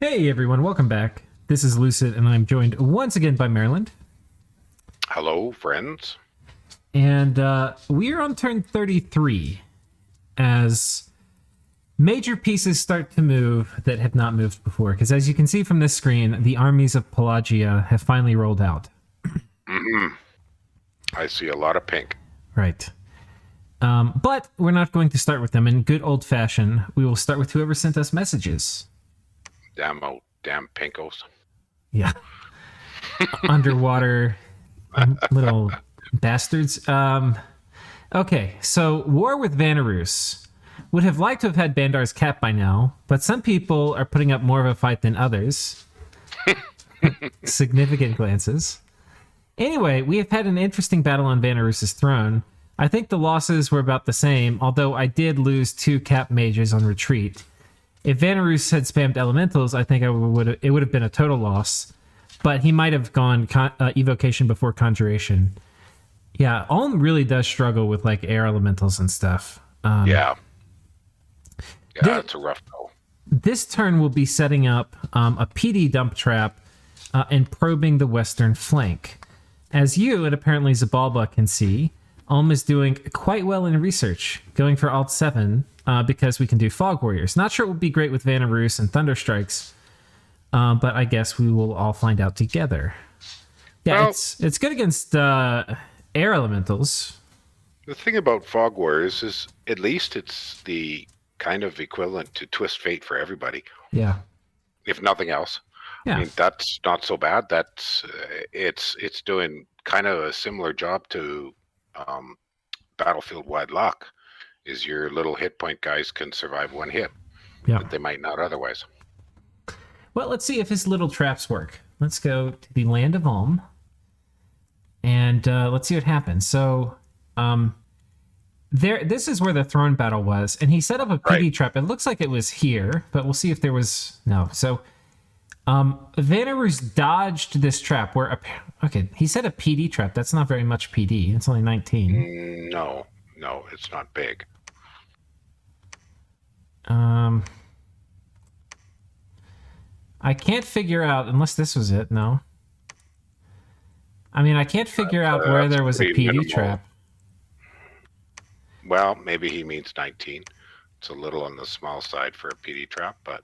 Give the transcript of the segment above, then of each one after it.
Hey everyone, welcome back. This is Lucid, and I'm joined once again by Maryland. Hello, friends. And we are on turn 33 as major pieces start to move that have not moved before. Because as you can see from this screen, the armies of Pelagia have finally rolled out. Mm-hmm. I see a lot of pink. Right. But we're not going to start with them. In good old fashion, we will start with whoever sent us messages. Damn pinkos. Yeah. Underwater little bastards. Okay, so War with Vanarus. Would have liked to have had Bandar's cap by now, but some people are putting up more of a fight than others. Significant glances. Anyway, we have had an interesting battle on Vanarus's throne. I think the losses were about the same, although I did lose 2 cap mages on retreat. If Vanarus had spammed elementals, I think it would have been a total loss. But he might have gone evocation before conjuration. Yeah, Ulm really does struggle with like air elementals and stuff. Yeah, it's a rough go. This turn will be setting up a PD dump trap and probing the western flank. As you and apparently Xibalba can see, Ulm is doing quite well in research, going for Alt 7 because we can do Fog Warriors. Not sure it would be great with Vanarus and Thunder Strikes, but I guess we will all find out together. Yeah, well, it's good against air elementals. The thing about Fog Warriors is at least it's the kind of equivalent to Twist Fate for everybody. Yeah. If nothing else. Yeah. I mean, that's not so bad. That's it's doing kind of a similar job to Battlefield-wide lock. Is your little hit point guys can survive 1 hit, but they might not otherwise. Well, let's see if his little traps work. Let's go to the land of Ulm, and let's see what happens. So, this is where the throne battle was, and he set up a PD trap. It looks like it was here, but we'll see if there was no. So, Vanarus dodged this trap. Okay, he set a PD trap. That's not very much PD. It's only 19. No, it's not big. I can't figure out, unless this was it, no. I mean, I can't figure out where there was a PD minimal. Trap. Well, maybe he means 19. It's a little on the small side for a PD trap, but...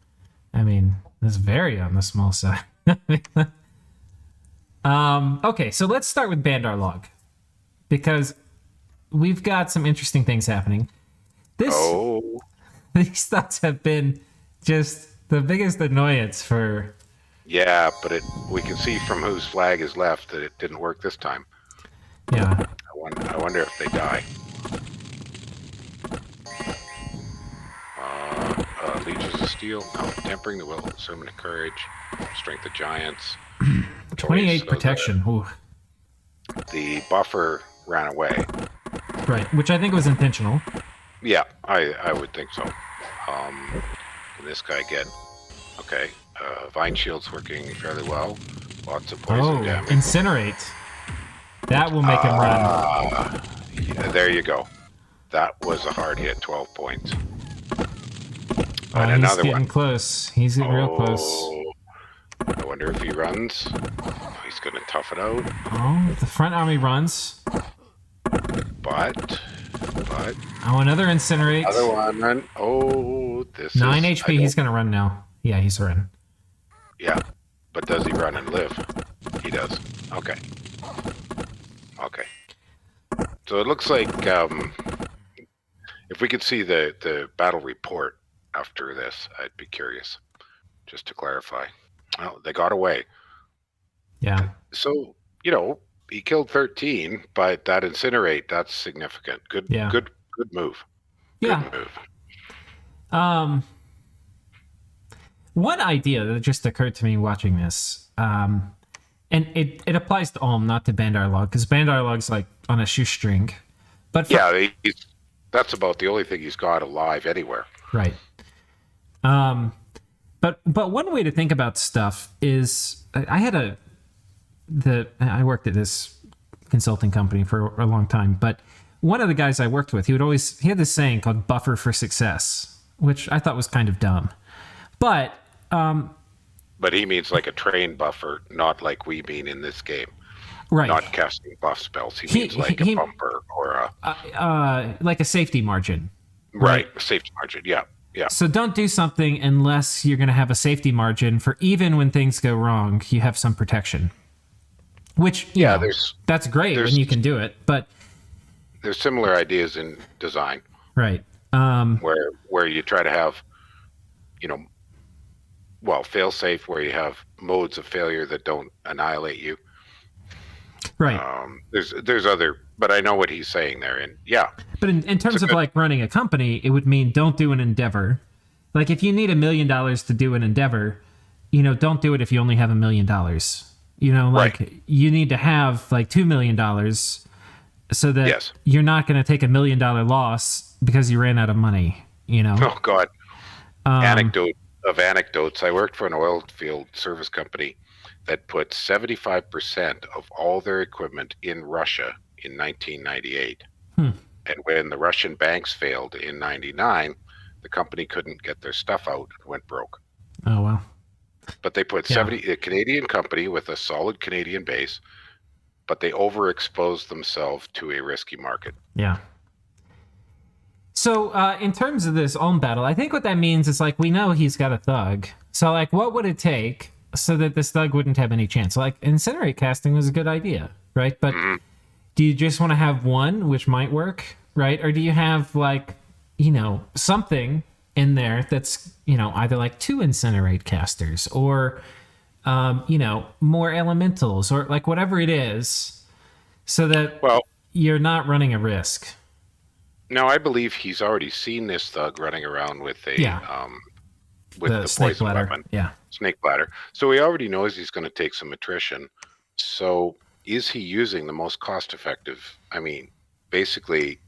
I mean, it's very on the small side. Okay, so let's start with Bandar Log, because we've got some interesting things happening. These thoughts have been just the biggest annoyance for... Yeah, but we can see from whose flag is left that it didn't work this time. Yeah. I wonder if they die. Leeches of Steel, no. Tempering the Will, Sermon of Courage, Strength of Giants. 28 protection. Ooh. The buffer ran away. Right, which I think was intentional. Yeah, I would think so. And this guy again. Okay, Vine Shield's working fairly well. Lots of poison damage. Incinerate. That will make him run. Yeah, there you go. That was a hard hit, 12 points. And another getting close. He's getting real close. I wonder if he runs. He's going to tough it out. Oh, the front army runs. But... Oh, another incinerate. Another one run. Oh, this 9 HP. He's going to run now. Yeah, he's running. Yeah, but does he run and live? He does. Okay. So it looks like if we could see the battle report after this, I'd be curious, just to clarify. Oh, they got away. Yeah. So, he killed 13, but that incinerate, that's significant. Good move. Yeah. Good move. One idea that just occurred to me watching this, and it applies to Ulm, not to Bandar Log, because Bandar Log's like on a shoestring. But that's about the only thing he's got alive anywhere. Right. But one way to think about stuff is I worked at this consulting company for a long time, but one of the guys I worked with, he had this saying called buffer for success, which I thought was kind of dumb. But But he means like a train buffer, not like we mean in this game. Right. Not casting buff spells. He means like a bumper or like a safety margin. right, a safety margin. Yeah. Yeah. So don't do something unless you're going to have a safety margin for even when things go wrong, you have some protection. Which, you know, that's great when you can do it, but there's similar ideas in design. Right. Where you try to have, fail safe, where you have modes of failure that don't annihilate you. Right. There's other, but I know what he's saying there, and yeah. But in terms of like running a company, it would mean don't do an endeavor. Like if you need $1 million to do an endeavor, don't do it if you only have $1 million. You need to have like $2 million so that you're not going to take $1 million loss because you ran out of money. Oh God. Anecdotes. I worked for an oil field service company that put 75% of all their equipment in Russia in 1998. And when the Russian banks failed in 99, the company couldn't get their stuff out and went broke. Oh, wow. But they put a Canadian company with a solid Canadian base, but they overexposed themselves to a risky market. Yeah. So in terms of this Ulm battle, I think what that means is like we know he's got a thug. So like what would it take so that this thug wouldn't have any chance? Like incinerate casting was a good idea, right? But do you just want to have one, which might work, right? Or do you have like, something in there that's, either like 2 incinerate casters or, more elementals or like whatever it is so that you're not running a risk. No, I believe he's already seen this thug running around with a the snake poison bladder. weapon. Yeah. Snake bladder. So he already knows he's going to take some attrition. So is he using the most cost effective? I mean, basically,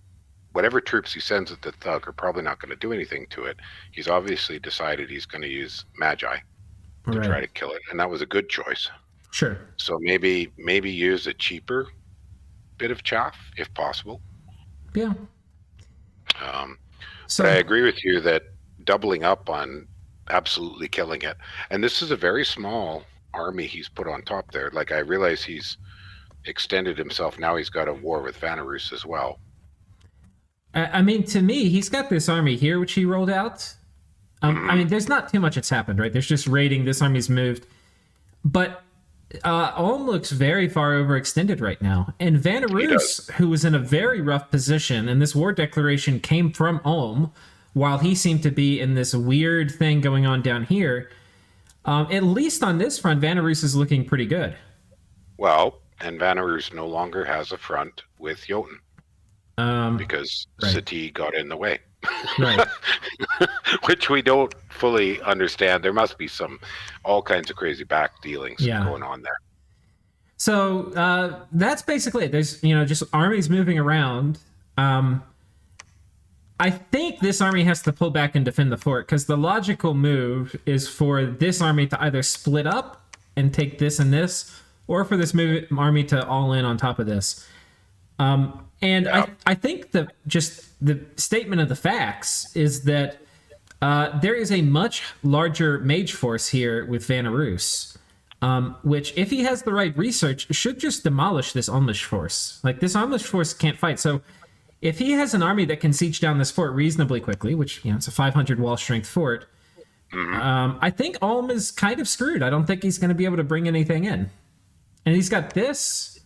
whatever troops he sends at the thug are probably not going to do anything to it. He's obviously decided he's going to use Magi to try to kill it. And that was a good choice. Sure. So maybe use a cheaper bit of chaff if possible. Yeah. But I agree with you that doubling up on absolutely killing it. And this is a very small army he's put on top there. Like I realize he's extended himself. Now he's got a war with Vanarus as well. I mean, to me, he's got this army here, which he rolled out. I mean, there's not too much that's happened, right? There's just raiding. This army's moved. But Ulm looks very far overextended right now. And Vanarus, who was in a very rough position, and this war declaration came from Ulm, while he seemed to be in this weird thing going on down here, at least on this front, Vanarus is looking pretty good. Well, and Vanarus no longer has a front with Jotun. Because Sati got in the way. Right. Which we don't fully understand. There must be all kinds of crazy back dealings going on there. So that's basically it. There's, just armies moving around. I think this army has to pull back and defend the fort because the logical move is for this army to either split up and take this and this, or for this army to all in on top of this. I think the statement of the facts is that there is a much larger mage force here with Vanarus, which, if he has the right research, should just demolish this Ulmish force. Like, this Ulmish force can't fight. So if he has an army that can siege down this fort reasonably quickly, which, it's a 500 wall strength fort, I think Ulm is kind of screwed. I don't think he's going to be able to bring anything in. And he's got this.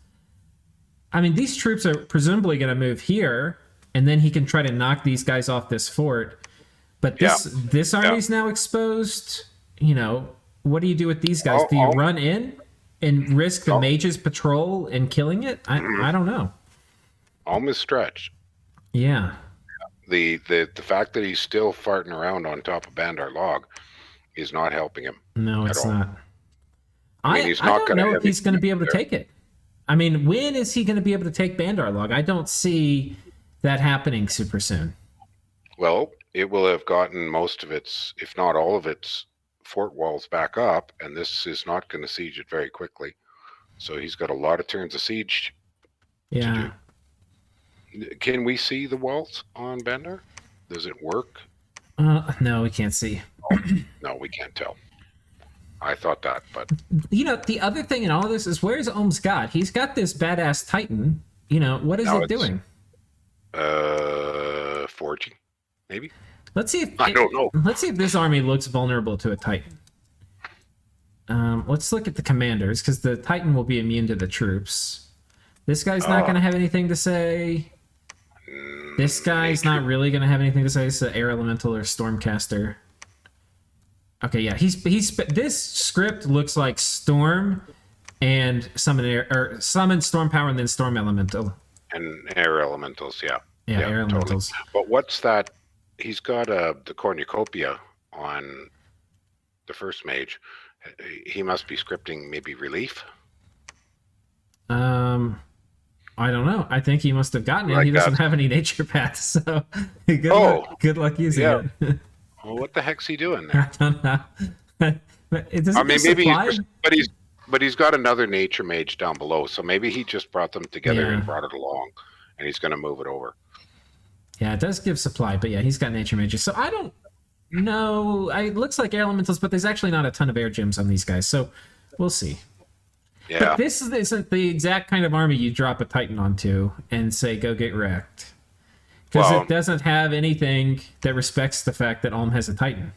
I mean, these troops are presumably going to move here, and then he can try to knock these guys off this fort. But this army's now exposed. What do you do with these guys? Do you run in and risk the mages' patrol and killing it? I don't know. Ulm is stretched. Yeah. The fact that he's still farting around on top of Bandar Log is not helping him. No, it's not. I mean, I don't know if he's going to be able to take it. I mean, when is he going to be able to take Bandar Log? I don't see that happening super soon. Well, it will have gotten most of its, if not all of its, fort walls back up, and this is not going to siege it very quickly. So he's got a lot of turns of siege to do. Can we see the walls on Bandar? Does it work? No, we can't see. No, we can't tell. I thought that, but The other thing in all of this is where's Ohm's god? He's got this badass Titan. What is it doing? Forging, maybe. Let's see if I don't know. Let's see if this army looks vulnerable to a Titan. Let's look at the commanders because the Titan will be immune to the troops. This guy's not going to have anything to say. This guy's not really going to have anything to say. It's an air elemental or stormcaster. Okay, yeah, this script looks like storm and summon storm power and then storm elemental. And air elementals, yeah. Yeah, air elementals. Totally. But what's that? He's got the cornucopia on the first mage. He must be scripting maybe relief. I don't know. I think he must have gotten it. Like He doesn't have any nature paths, so good luck using it. Well, what the heck's he doing there? I don't know. But he's got another nature mage down below, so maybe he just brought them together and brought it along, and he's going to move it over. Yeah, it does give supply, but yeah, he's got nature mages. So I don't know. It looks like air elementals, but there's actually not a ton of air gems on these guys, so we'll see. Yeah. But this isn't the exact kind of army you drop a Titan onto and say, go get wrecked. Because it doesn't have anything that respects the fact that Ulm has a Titan.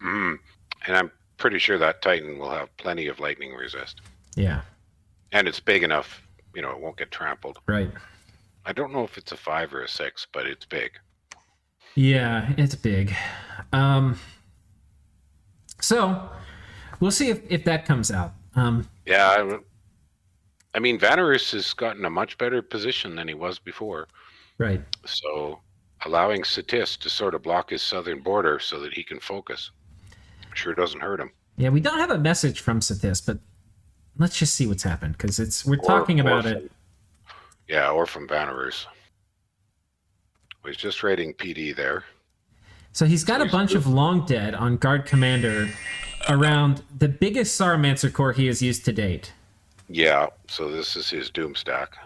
And I'm pretty sure that Titan will have plenty of lightning resist. Yeah. And it's big enough, it won't get trampled. Right. I don't know if it's a 5 or a 6, but it's big. Yeah, it's big. So we'll see if that comes out. Yeah, I mean, Vanarus has gotten a much better position than he was before. Right. So allowing Satis to sort of block his southern border so that he can focus sure doesn't hurt him. Yeah, we don't have a message from Satis, but let's just see what's happened because we're talking about it. Yeah, or from Vanarus. He's just raiding PD there. So he's got a bunch of long dead on guard commander around the biggest Sarumancer core he has used to date. Yeah, so this is his doom stack.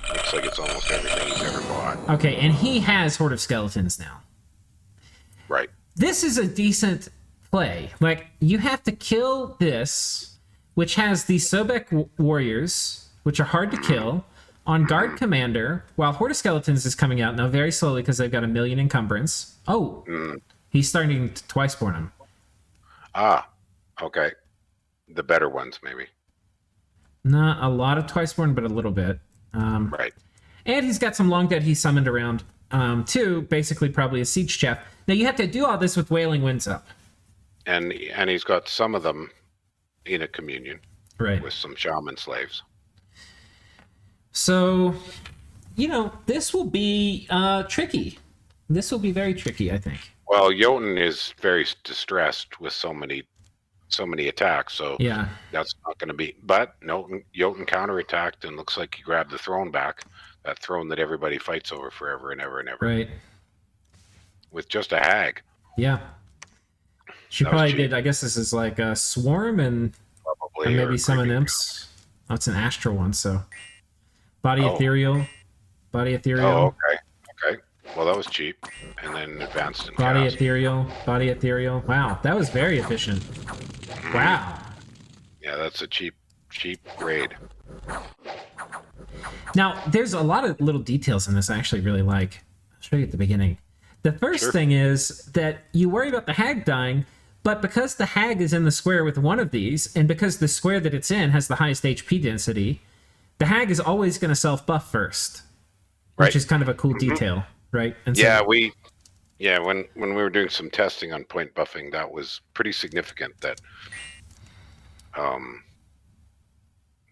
Looks like it's almost everything he's ever bought. Okay, and he has Horde of Skeletons now. Right. This is a decent play. Like, you have to kill this, which has the Sobek warriors, which are hard to kill, on guard commander, while Horde of Skeletons is coming out now very slowly because they've got 1 million encumbrance. Oh, he's starting to twice born them. Ah, okay. The better ones, maybe. Not a lot of twice born, but a little bit. Right. And he's got some long dead he summoned around, too, basically probably a siege chaff. Now, you have to do all this with Wailing Winds up. And he's got some of them in a communion. Right. With some shaman slaves. So, this will be tricky. This will be very tricky, I think. Well, Jotun is very distressed with so many attacks, so yeah, that's not going to be. But no, Jotun counterattacked and looks like he grabbed the throne back, that throne that everybody fights over forever and ever and ever. Right. With just a hag. Yeah. She probably did. I guess this is like a swarm and maybe summon imps. Oh, it's an astral one, so body ethereal. Oh, okay. Well, that was cheap. And then advanced and body ethereal. Wow, that was very efficient. Wow. Yeah, that's a cheap raid. Now, there's a lot of little details in this I actually really like. I'll show you at the beginning. The first thing is that you worry about the hag dying, but because the hag is in the square with one of these, and because the square that it's in has the highest HP density, the hag is always going to self-buff first, which is kind of a cool detail. Right. And so, when we were doing some testing on point buffing, that was pretty significant that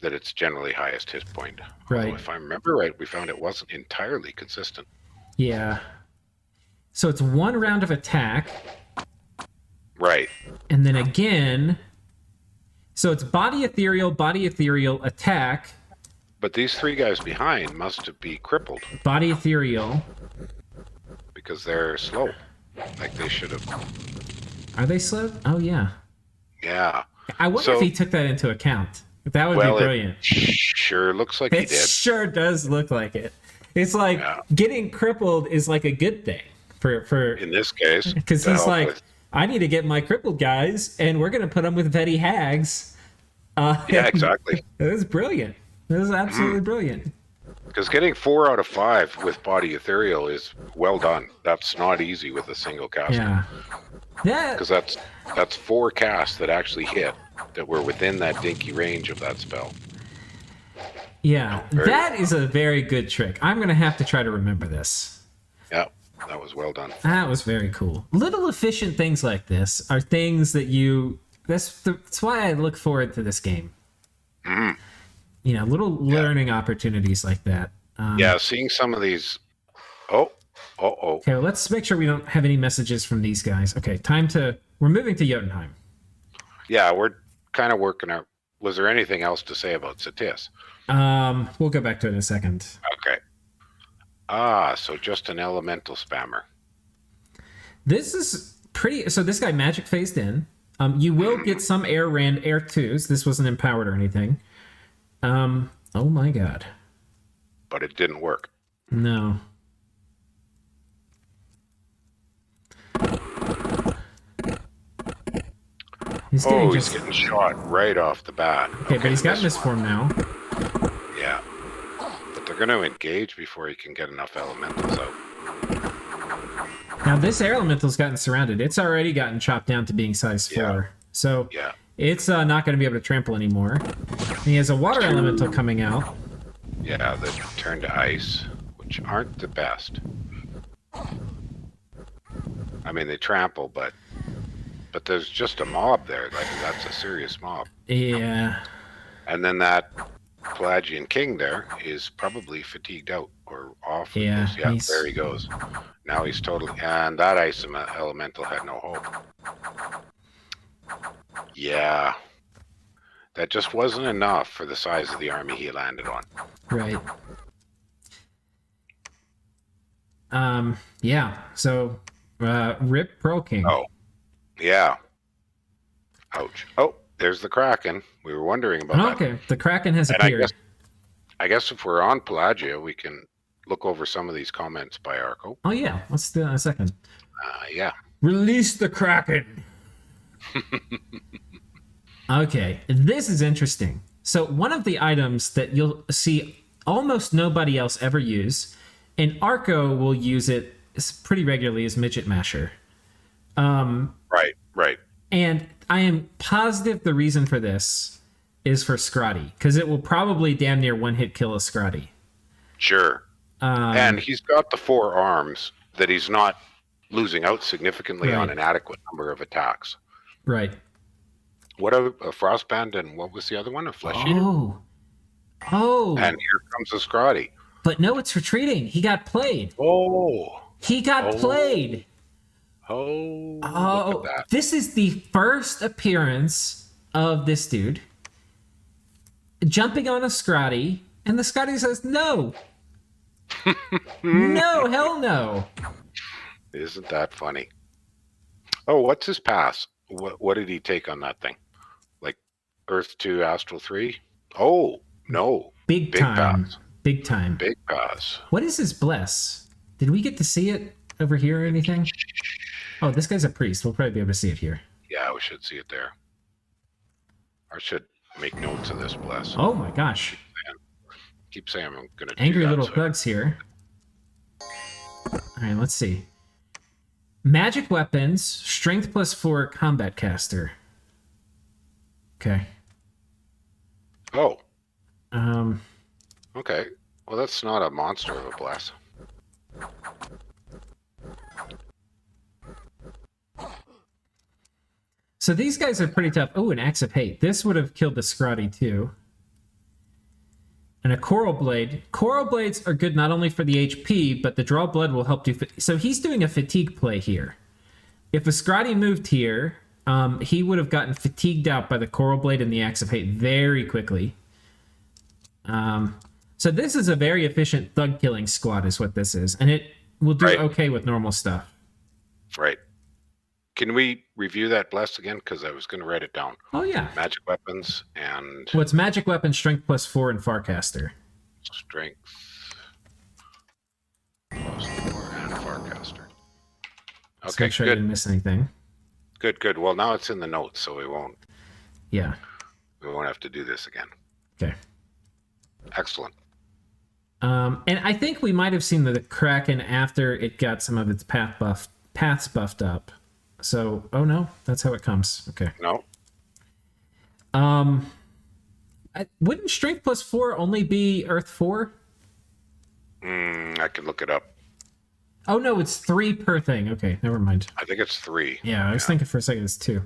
it's generally highest hit point. Right. Although if I remember right, we found it wasn't entirely consistent. Yeah. So it's 1 round of attack. Right. And then again, so it's body ethereal, attack. But these 3 guys behind must be crippled. Body ethereal. Because they're slow. Like they should have. Are they slow? Oh, yeah. Yeah. I wonder if he took that into account. That would be brilliant. It sure looks like he did. It sure does look like it. It's like getting crippled is like a good thing for in this case. Because he's like, I need to get my crippled guys, and we're going to put them with Veti Hags. Yeah, exactly. It was brilliant. It was absolutely brilliant. Because getting 4 out of 5 with Body Ethereal is well done. That's not easy with a single caster. Yeah. Because that's 4 casts that actually hit, that were within that dinky range of that spell. Yeah, that is a very good trick. I'm going to have to try to remember this. Yeah, that was well done. That was very cool. Little efficient things like this are things that that's why I look forward to this game. Mm. You know, little learning opportunities like that. Yeah, seeing some of these. Oh. Okay, well, let's make sure we don't have any messages from these guys. Okay, we're moving to Jotunheim. Yeah, we're kind of working out. Was there anything else to say about Satis? We'll go back to it in a second. Okay. So just an elemental spammer. This is pretty. So this guy magic phased in. You will get some air 2s. This wasn't empowered or anything. Oh my god. But it didn't work. No. He's getting shot right off the bat. Okay, but he's got misform now. Yeah. But they're going to engage before he can get enough elementals out. Now this air elemental's gotten surrounded. It's already gotten chopped down to being size 4. Yeah. So yeah. It's not going to be able to trample anymore. And he has a water elemental coming out. Yeah, that turn to ice, which aren't the best. I mean, they trample, but there's just a mob there. Like, that's a serious mob. Yeah. And then that Pelagian king there is probably fatigued out or off. Yeah. There he goes. Now he's totally... And that ice elemental had no hope. Yeah. That just wasn't enough for the size of the army he landed on. Right. Yeah. So, rip Pearl King. Oh. Yeah. Ouch. Oh, there's the Kraken. We were wondering about that. Okay, the Kraken has appeared. I guess if we're on Pelagia, we can look over some of these comments by Arco. Oh yeah, let's do that in a second. Yeah. Release the Kraken. Okay, this is interesting. So one of the items that you'll see almost nobody else ever use, and Arco will use it pretty regularly, is Midget Masher. Right. And I am positive the reason for this is for Scrotty, because it will probably damn near one-hit kill a Scrotty. Sure. And he's got the 4 arms that he's not losing out significantly on an adequate number of attacks. Right. What a Frostband, and what was the other one? A Flesh Eater? Oh. And here comes a Scrotty. But no, it's retreating. He got played. Oh. He got played. Oh, look at that. This is the first appearance of this dude jumping on a Scrotty, and the Scrotty says, no. No, hell no. Isn't that funny? Oh, what's his pass? What did he take on that thing? Like Earth 2, Astral 3? Oh, no. Big time. Pass. Big time. Big pass. What is his bless? Did we get to see it over here or anything? Oh, this guy's a priest. We'll probably be able to see it here. Yeah, we should see it there. I should make notes of this bless. Oh my gosh. Keep saying I'm going to do Angry that, little thugs here. All right, let's see. Magic weapons, strength +4, combat caster. Okay. Oh. Okay. Well, that's not a monster of a bless. So these guys are pretty tough. Oh, an Axe of Hate. This would have killed the Scrotty too. And a Coral Blade. Coral Blades are good not only for the HP, but the draw blood will help you. So he's doing a fatigue play here. If a Scrotty moved here, he would have gotten fatigued out by the Coral Blade and the Axe of Hate very quickly. So this is a very efficient thug killing squad is what this is. And it will do okay with normal stuff. Right. Can we review that bless again? Because I was going to write it down. Oh, yeah. Magic weapons and... Well, it's magic weapon, strength +4, and Farcaster. Strength +4 and Farcaster. Let's make sure I didn't miss anything. Good, good. Well, now it's in the notes, so we won't have to do this again. Okay. Excellent. And I think we might have seen the Kraken after it got some of its paths buffed up. So, oh no, that's how it comes. Okay. No. Wouldn't Strength plus 4 only be Earth 4? I can look it up. Oh no, it's 3 per thing. Okay, never mind. I think it's 3. Yeah, I was thinking for a second it's 2.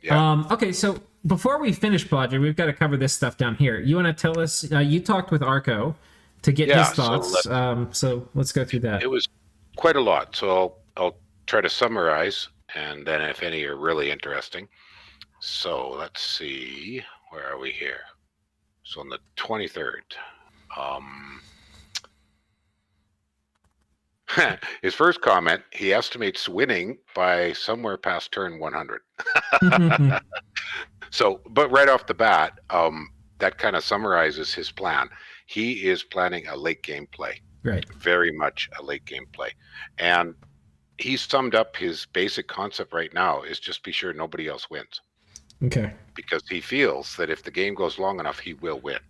Yeah. Okay, so before we finish, Pelagia, we've got to cover this stuff down here. You want to tell us, you talked with Arco to get his thoughts. So let's go through that. It was quite a lot, so I'll try to summarize, and then if any are really interesting. So let's see, where are we here? So on the 23rd, his first comment, he estimates winning by somewhere past turn 100. So, but right off the bat, that kind of summarizes his plan. He is planning a late game play. Right. Very much a late game play. And he's summed up his basic concept right now is just be sure nobody else wins. Okay. Because he feels that if the game goes long enough, he will win.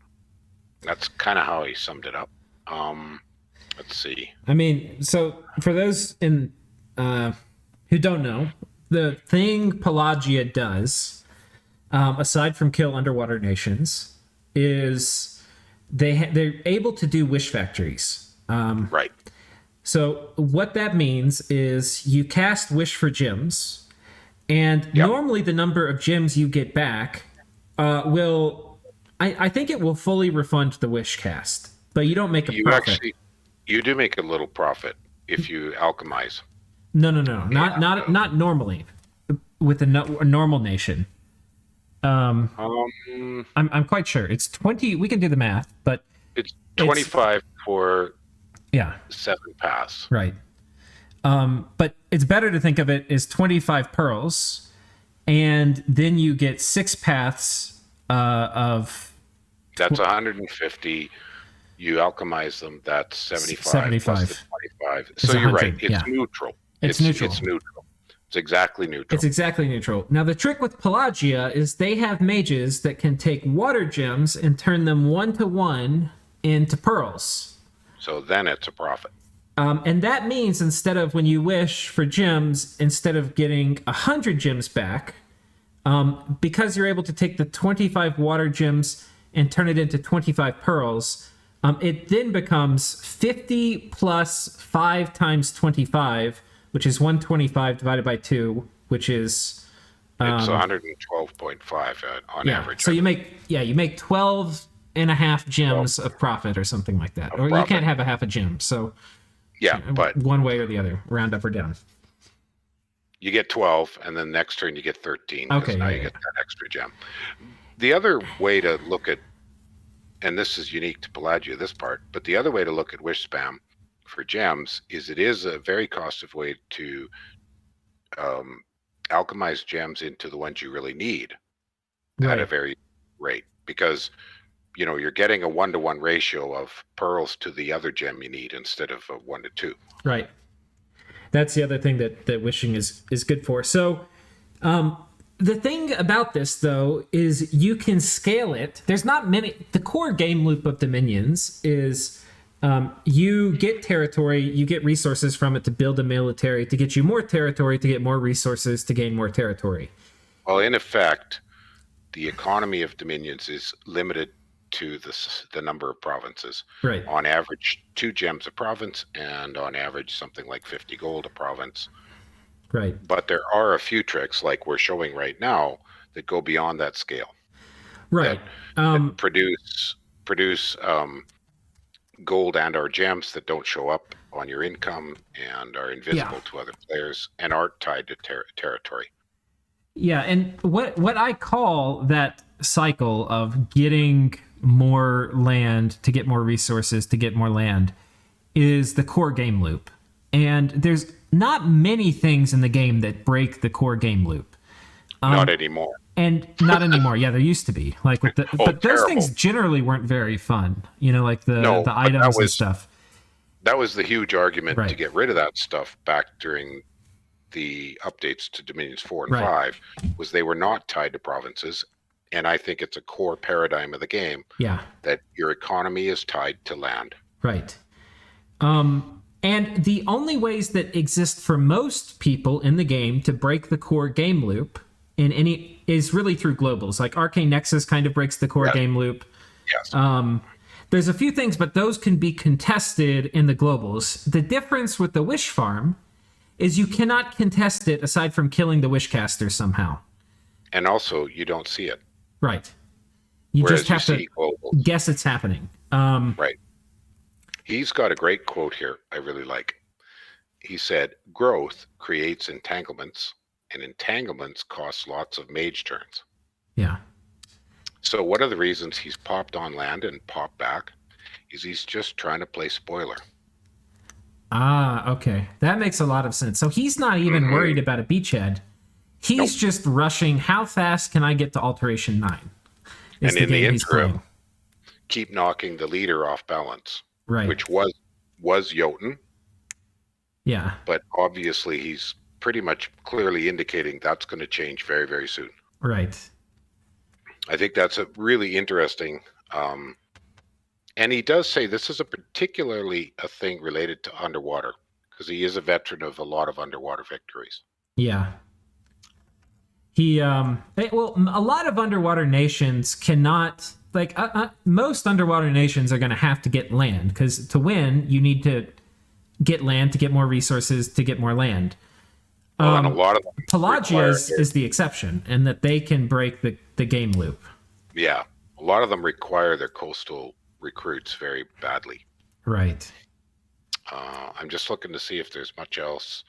That's kind of how he summed it up. Let's see. I mean, so for those who don't know, the thing Pelagia does, aside from kill underwater nations, is they're able to do wish factories. Right. So what that means is you cast wish for gems, and normally the number of gems you get back I think it will fully refund the wish cast, but you don't make a profit. You do make a little profit if you alchemize. No. Not normally with a normal nation. I'm quite sure it's 20. We can do the math, but it's 25 for 7 paths. Right. But it's better to think of it as 25 pearls, and then you get 6 paths of. That's 150. You alchemize them. That's 75. Plus the 25. So you're right. It's neutral. It's neutral. It's neutral. It's exactly neutral. It's exactly neutral. Now, the trick with Pelagia is they have mages that can take water gems and turn them 1-to-1 into pearls. So then it's a profit. And that means instead of when you wish for gems, instead of getting 100 gems back, because you're able to take the 25 water gems and turn it into 25 pearls, it then becomes 50 plus 5 times 25, which is 125 divided by 2, which is... it's 112.5 on average. So you make 12 and a half gems of profit or something like that. Or you can't have a half a gem. So but one way or the other, round up or down. You get 12, and then next turn you get 13. Okay. Now you get that extra gem. The other way to look at, and this is unique to Pelagia, this part, but the other way to look at wish spam for gems is it is a very costly way to alchemize gems into the ones you really need at a very rate, because you're getting a 1-to-1 ratio of pearls to the other gem you need instead of a 1-to-2. Right. That's the other thing that wishing is good for. So the thing about this, though, is you can scale it. There's not many. The core game loop of Dominions is you get territory, you get resources from it to build a military, to get you more territory, to get more resources, to gain more territory. Well, in effect, the economy of Dominions is limited to the number of provinces. Right. On average, 2 gems a province, and on average, something like 50 gold a province. Right. But there are a few tricks, like we're showing right now, that go beyond that scale. Right. That produce gold and/or gems that don't show up on your income and are invisible to other players and aren't tied to territory. Yeah, and what I call that cycle of getting more land to get more resources to get more land is the core game loop. And there's not many things in the game that break the core game loop. Not anymore. And not anymore. Yeah, there used to be. Like with but those things generally weren't very fun. Like the items and stuff. That was the huge argument to get rid of that stuff back during the updates to Dominions 4 and Right. 5 was they were not tied to provinces. And I think it's a core paradigm of the game that your economy is tied to land. Right. And the only ways that exist for most people in the game to break the core game loop in any is really through globals. Like Arcane Nexus kind of breaks the core game loop. Yes. There's a few things, but those can be contested in the globals. The difference with the Wish Farm is you cannot contest it aside from killing the Wishcaster somehow. And also, you don't see it. Right. You Whereas just have to globals. guess it's happening. Right. He's got a great quote here I really like. He said, growth creates entanglements, and entanglements cost lots of mage turns. Yeah. So one of the reasons he's popped on land and popped back is he's just trying to play spoiler. Ah, okay. That makes a lot of sense. So he's not even worried about a beachhead. He's just rushing, how fast can I get to Alteration 9? And in the interim, keep knocking the leader off balance. Right. Which was Jotun. Yeah. But obviously he's pretty much clearly indicating that's going to change very, very soon. Right. I think that's a really interesting, and he does say this is particularly a thing related to underwater, because he is a veteran of a lot of underwater victories. Yeah. He, well, a lot of underwater nations cannot, like, most underwater nations are going to have to get land, because to win, you need to get land to get more resources to get more land. And a lot of them Pelagia is the exception, and that they can break the game loop. Yeah, a lot of them require their coastal recruits very badly. Right. I'm just looking to see if there's much else.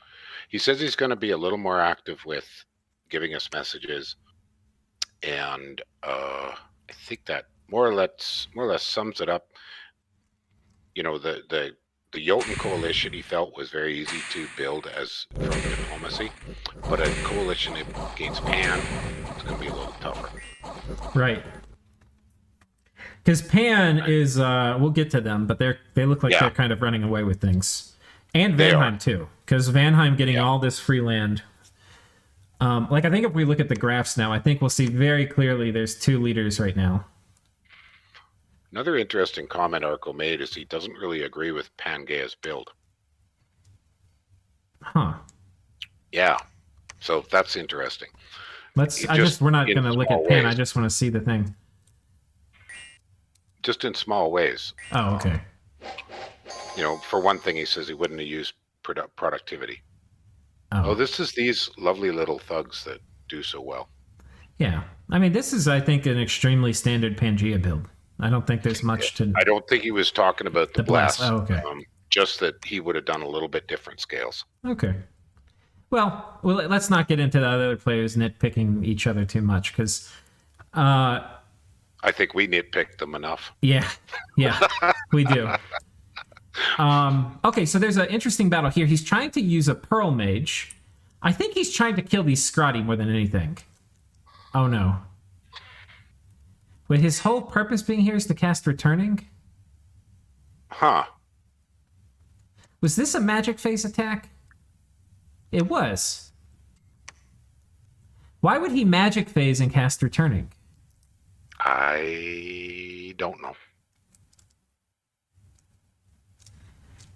He says he's going to be a little more active with giving us messages, and I think that more or less sums it up. You know, the Jotun coalition he felt was very easy to build as from diplomacy, but a coalition against Pan is going to be a little tougher. Right. Because Pan is, we'll get to them, but they look like they're kind of running away with things. And Vanheim, too. Because Vanheim getting all this free land. Like, I think if we look at the graphs now, I think we'll see very clearly there's two leaders right now. Another interesting comment Arco made is he doesn't really agree with Pangaea's build. Huh. Yeah. So that's interesting. We're not going to look at Pan. I just want to see the thing. Just in small ways. Oh, okay. You know, for one thing, he says he wouldn't have used productivity. Oh, this is these lovely little thugs that do so well. Yeah. I mean, this is, I think, an extremely standard Pangaea build. I don't think there's much to... I don't think he was talking about the blast. Oh, okay. Just that he would have done a little bit different scales. Okay. Well, let's not get into the other players nitpicking each other too much, because... I think we nitpicked them enough. Yeah, we do. Okay, so there's an interesting battle here. He's trying to use a Pearl Mage. I think he's trying to kill these Scrotty more than anything. Oh, no. Wait, his whole purpose being here is to cast Returning? Huh. Was this a magic phase attack? It was. Why would he magic phase and cast Returning? I don't know.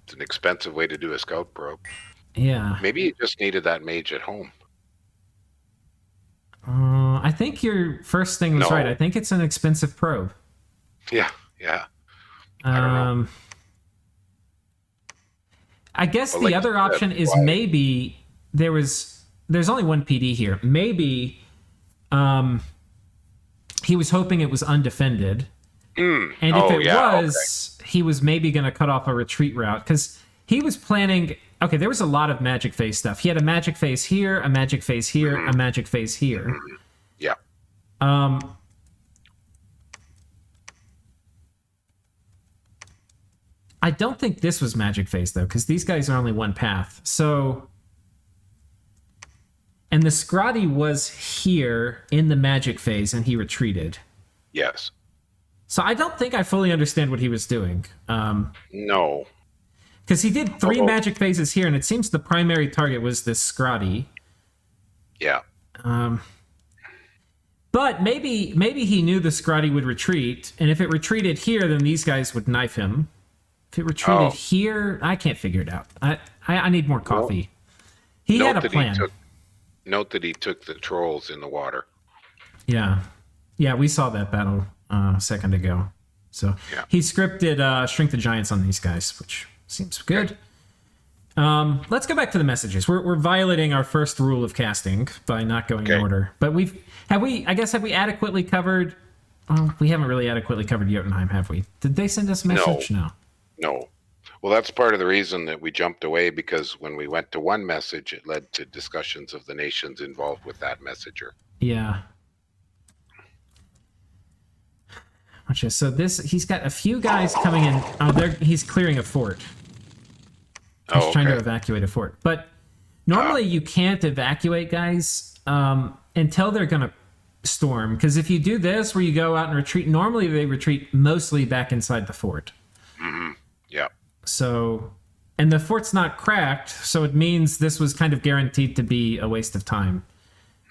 It's an expensive way to do a scout probe. Yeah. Maybe you just needed that mage at home. I think your first thing was right. I think it's an expensive probe. Yeah. I don't know. I guess the other option is maybe there's only one PD here. Maybe he was hoping it was undefended. And if it was, he was maybe going to cut off a retreat route, because he was planning... Okay, there was a lot of magic phase stuff. He had a magic phase here, a magic phase here, a magic phase here. Yeah. I don't think this was magic phase, though, because these guys are only one path. So... And the Scrotty was here in the magic phase, and he retreated. Yes. So I don't think I fully understand what he was doing. No. Because he did 3 magic phases here, and it seems the primary target was this Scrotty. Yeah. But maybe he knew the Scrotty would retreat, and if it retreated here, then these guys would knife him. If it retreated here, I can't figure it out. I need more coffee. He had a plan. Note that he took the trolls in the water. Yeah. Yeah, we saw that battle a second ago. So he scripted Shrink the Giants on these guys, which seems good. Let's go back to the messages. We're violating our first rule of casting by not going in order. But have we adequately covered... we haven't really adequately covered Jotunheim, have we? Did they send us a message? No. Well, that's part of the reason that we jumped away, because when we went to one message, it led to discussions of the nations involved with that messenger. Yeah. Okay, so he's got a few guys coming in. He's clearing a fort. He's trying to evacuate a fort. But normally you can't evacuate guys until they're going to storm. Because if you do this, where you go out and retreat, normally they retreat mostly back inside the fort. Mm-hmm. Yeah. So, and the fort's not cracked, so it means this was kind of guaranteed to be a waste of time.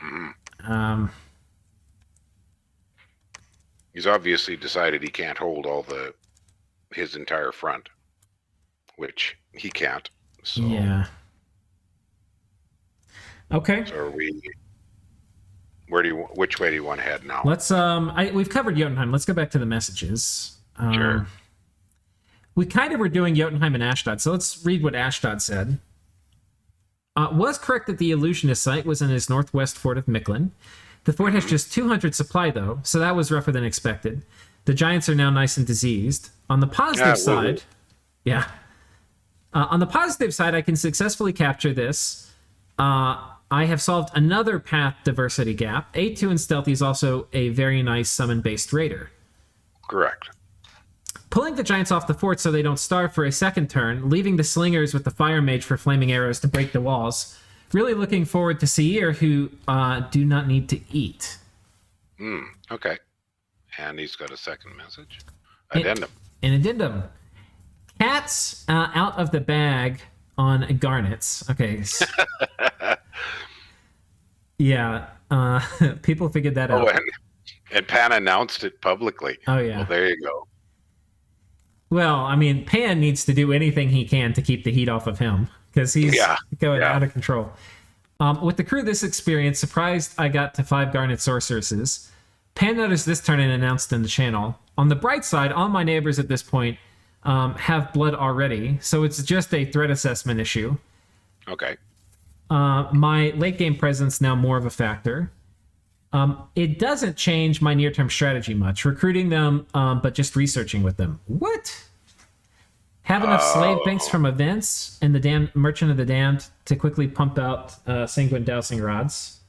Mm-hmm. He's obviously decided he can't hold his entire front, which he can't. So. Yeah. Okay. So which way do you want to head now? Let's we've covered Jotunheim. Let's go back to the messages. Sure. We kind of were doing Jotunheim and Ashdod, so let's read what Ashdod said. Was correct that the illusionist site was in his northwest fort of Mictlan. The fort has just 200 supply, though, so that was rougher than expected. The giants are now nice and diseased. On the positive side... Yeah. On the positive side, I can successfully capture this. I have solved another path diversity gap. A2 in Stealthy is also a very nice summon-based raider. Correct. Pulling the giants off the fort so they don't starve for a second turn, leaving the slingers with the fire mage for flaming arrows to break the walls. Really looking forward to Seir, who do not need to eat. Okay. And he's got a second message. Addendum. An addendum. Cats out of the bag on garnets. Okay. Yeah. People figured that out. And Pan announced it publicly. Oh, yeah. Well, there you go. Well, I mean, Pan needs to do anything he can to keep the heat off of him, because he's going out of control. With the crew this experience, surprised I got to 5 Garnet Sorceresses. Pan noticed this turn and announced in the channel. On the bright side, all my neighbors at this point have blood already, so it's just a threat assessment issue. Okay. My late game presence now more of a factor. It doesn't change my near-term strategy much. Recruiting them, but just researching with them. What? Have enough slave banks from events and the damned Merchant of the Damned to quickly pump out Sanguine Dowsing Rods.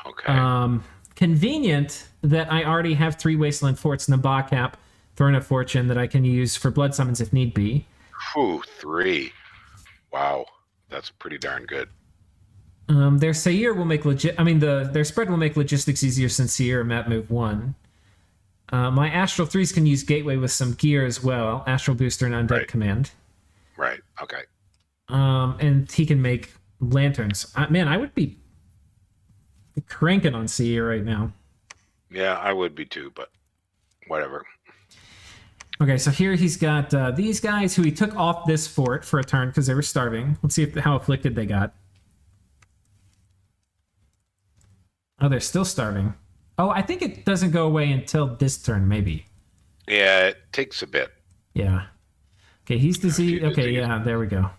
Okay. Convenient that I already have 3 Wasteland Forts, Naba Cap, Throne of Fortune that I can use for blood summons if need be. 3. Wow. That's pretty darn good. Their Seir will make their spread will make logistics easier since Seir and map move 1. My Astral 3s can use Gateway with some gear as well. Astral Booster and Undead Command. Right, okay. And he can make lanterns. Man, I would be cranking on Seir right now. Yeah, I would be too, but whatever. Okay, so here he's got these guys who he took off this fort for a turn because they were starving. Let's see how afflicted they got. Oh, they're still starving. Oh, I think it doesn't go away until this turn, maybe. Yeah, it takes a bit. Yeah. Okay, he's diseased. Okay, yeah, there we go.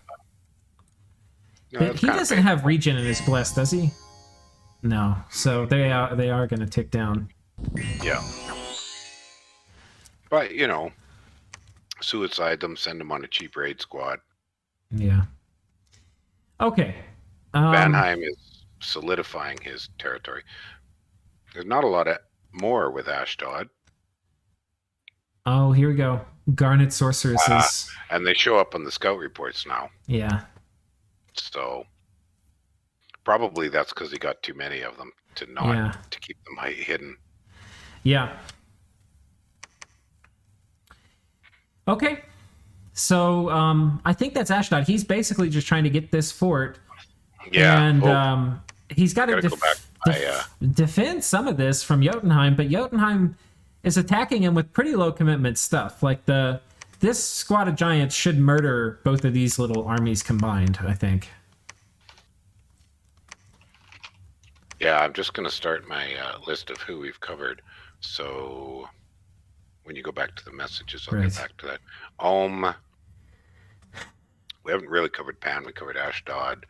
No, he doesn't have regen in his bless, does he? No. So they are going to tick down. Yeah. But, suicide them, send them on a cheap raid squad. Yeah. Okay. Vanheim is solidifying his territory. There's not a lot more with Ashdod. Oh, here we go. Garnet Sorceresses. And they show up on the scout reports now. Yeah. So probably that's because he got too many of them to keep them hidden. Yeah. Okay. So I think that's Ashdod. He's basically just trying to get this fort. Yeah. And he's got to go back. defend some of this from Jotunheim, but Jotunheim is attacking him with pretty low commitment stuff. Like this squad of giants should murder both of these little armies combined, I think. Yeah, I'm just going to start my list of who we've covered. So when you go back to the messages, I'll get back to that. We haven't really covered Pan. We covered Ashdod.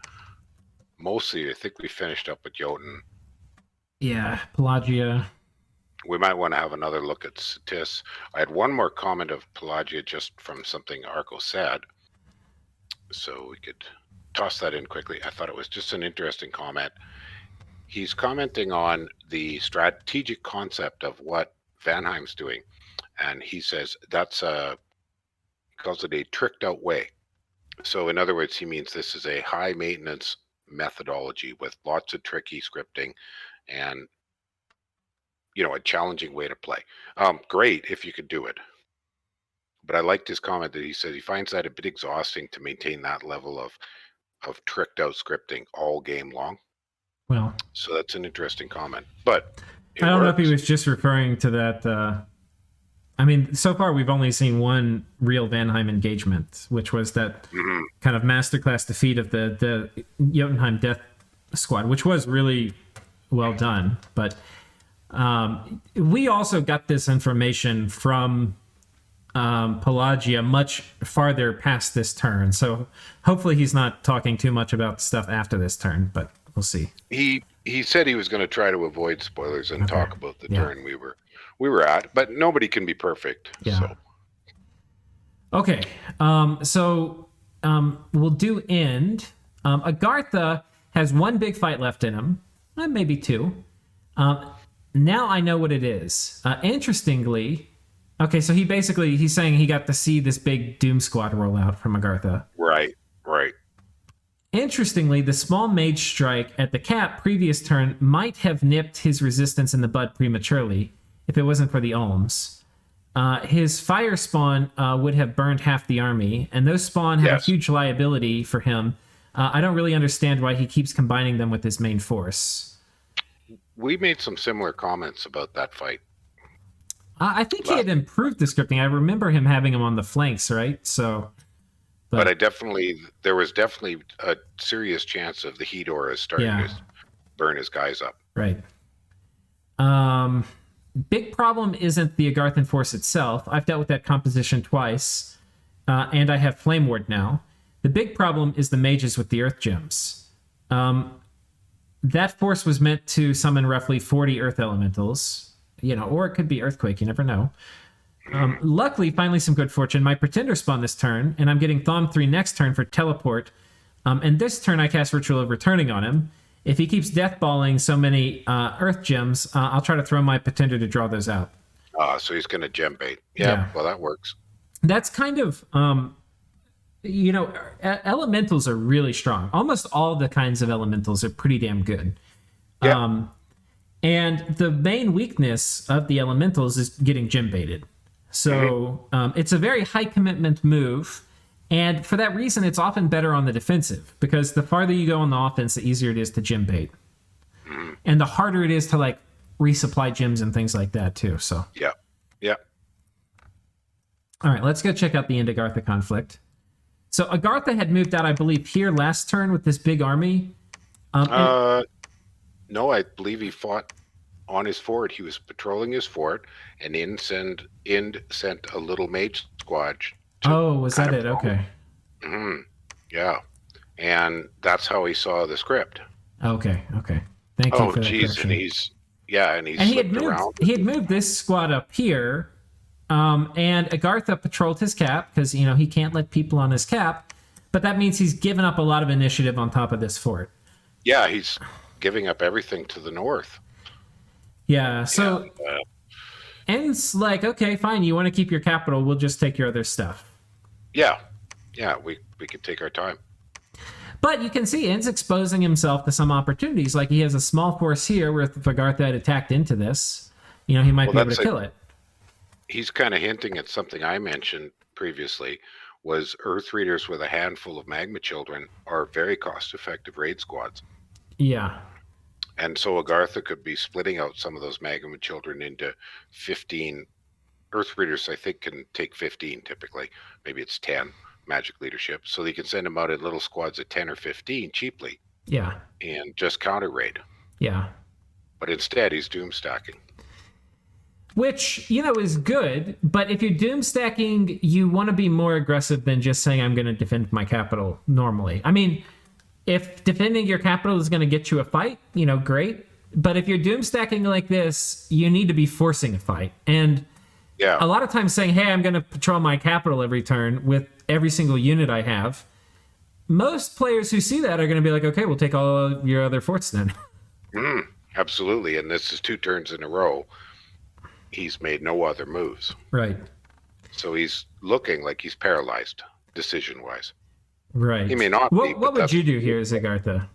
Mostly, I think we finished up with Jotun. Yeah, Pelagia. We might want to have another look at Satis. I had one more comment of Pelagia just from something Arco said. So we could toss that in quickly. I thought it was just an interesting comment. He's commenting on the strategic concept of what Vanheim's doing. And he says that's he calls it a tricked out way. So in other words, he means this is a high maintenance methodology with lots of tricky scripting and, you know, a challenging way to play. Great if you could do it. But I liked his comment that he said he finds that a bit exhausting to maintain that level of tricked out scripting all game long. Well, so that's an interesting comment. But I don't know if he was just referring to that. I mean, so far we've only seen one real Vanheim engagement, which was that kind of masterclass defeat of the Jotunheim Death Squad, which was really well done. But we also got this information from Pelagia much farther past this turn. So hopefully he's not talking too much about stuff after this turn, but we'll see. He said he was going to try to avoid spoilers and talk about the turn we were at, but nobody can be perfect. Yeah. So. Okay. We'll do end. Agartha has one big fight left in him, maybe two. Now I know what it is. Interestingly, okay, so he's saying he got to see this big Doom Squad roll out from Agartha. Right. Interestingly, the small mage strike at the cap previous turn might have nipped his resistance in the bud prematurely if it wasn't for the Olms. His fire spawn would have burned half the army, and those spawn have a huge liability for him. I don't really understand why he keeps combining them with his main force. We made some similar comments about that fight. I think he had improved the scripting. I remember him having him on the flanks, right? So... But there was definitely a serious chance of the heat aura starting to burn his guys up. Right. Big problem isn't the Agarthan force itself. I've dealt with that composition twice, and I have Flame Ward now. The big problem is the mages with the Earth Gems. That force was meant to summon roughly 40 Earth Elementals, or it could be Earthquake, you never know. Luckily, finally some good fortune. My Pretender spawned this turn, and I'm getting Thom 3 next turn for Teleport. And this turn I cast Ritual of Returning on him. If he keeps deathballing so many Earth Gems, I'll try to throw my Pretender to draw those out. So he's going to gem bait. Yeah, well, that works. That's kind of, elementals are really strong. Almost all the kinds of elementals are pretty damn good. Yeah. And the main weakness of the elementals is getting gem baited. So it's a very high commitment move. And for that reason, it's often better on the defensive, because the farther you go on the offense, the easier it is to gem bait. And the harder it is to resupply gems and things like that too. So yeah. All right, let's go check out the end Agartha conflict. So Agartha had moved out, I believe, here last turn with this big army. No, I believe he fought on his fort. He was patrolling his fort, and Ind sent a little mage squad. Was that it? Okay. Yeah, and that's how he saw the script. Okay. Thank you for that correction. and he had moved this squad up here, and Agartha patrolled his cap because he can't let people on his cap, but that means he's given up a lot of initiative on top of this fort. Yeah, he's giving up everything to the north. Yeah, so End's like, okay, fine, you want to keep your capital, we'll just take your other stuff. Yeah, we could take our time. But you can see End's exposing himself to some opportunities. Like he has a small force here where if Agartha had attacked into this, he might be able to kill it. He's kind of hinting at something I mentioned previously, was Earth Readers with a handful of Magma Children are very cost-effective raid squads. Yeah. And so Agartha could be splitting out some of those Magma Children into 15. Earth Readers, I think, can take 15 typically. Maybe it's 10 magic leadership. So they can send them out in little squads of 10 or 15 cheaply. Yeah. And just counter raid. Yeah. But instead, he's doom stacking. Which, is good, but if you're doom stacking, you want to be more aggressive than just saying, I'm going to defend my capital normally. I mean, if defending your capital is going to get you a fight, great. But if you're doom stacking like this, you need to be forcing a fight. And a lot of times saying, hey, I'm going to patrol my capital every turn with every single unit I have, most players who see that are going to be like, okay, we'll take all of your other forts then. Absolutely. And this is 2 turns in a row. He's made no other moves. Right. So he's looking like he's paralyzed, decision-wise. Right. He may not be. What would you do here, Agartha?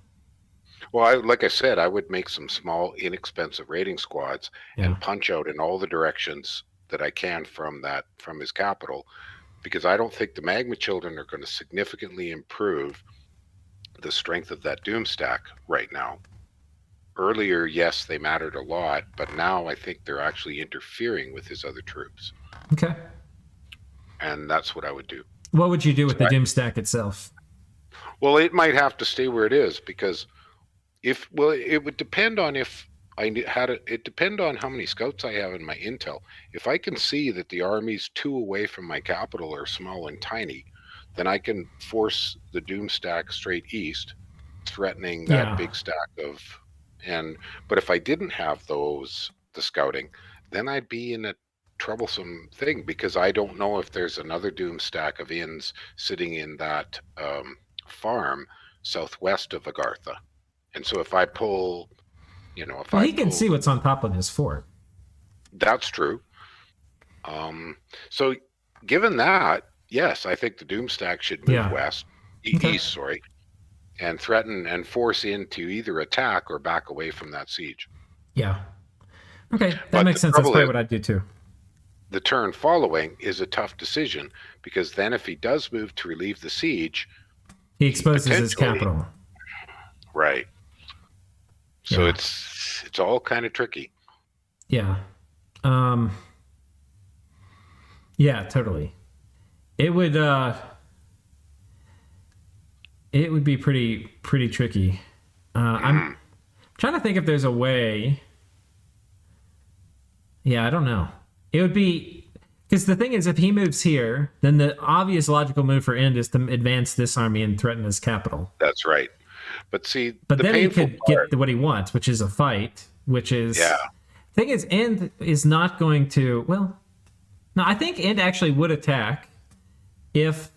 Well, like I said, I would make some small, inexpensive raiding squads and punch out in all the directions that I can from his capital, because I don't think the Magma Children are going to significantly improve the strength of that doom stack right now. Earlier, yes, they mattered a lot, but now I think they're actually interfering with his other troops. Okay. And that's what I would do. What would you do with the doom stack itself? Well, it might have to stay where it is, because it would depend on if I had it. It depend on how many scouts I have in my intel. If I can see that the armies 2 away from my capital are small and tiny, then I can force the doom stack straight east, threatening that big stack of. But if I didn't have the scouting, then I'd be in a troublesome thing, because I don't know if there's another doom stack of inns sitting in that farm southwest of Agartha. And so if I pull, he can see what's on top of his fort. That's true. So given that, yes, I think the doom stack should move east, and threaten and force into either attack or back away from that siege. Yeah. Okay, that makes sense. That's probably what I'd do too. The turn following is a tough decision, because then if he does move to relieve the siege, he exposes his capital. Right. So it's all kind of tricky. Yeah. Yeah, totally. It would be pretty tricky. I'm trying to think if there's a way. Yeah, I don't know. It would be, because the thing is, if he moves here, then the obvious logical move for End is to advance this army and threaten his capital. That's right. But see, then he could get what he wants, which is a fight, which is... Yeah. The thing is, End is not going to... Well, no, I think End actually would attack if...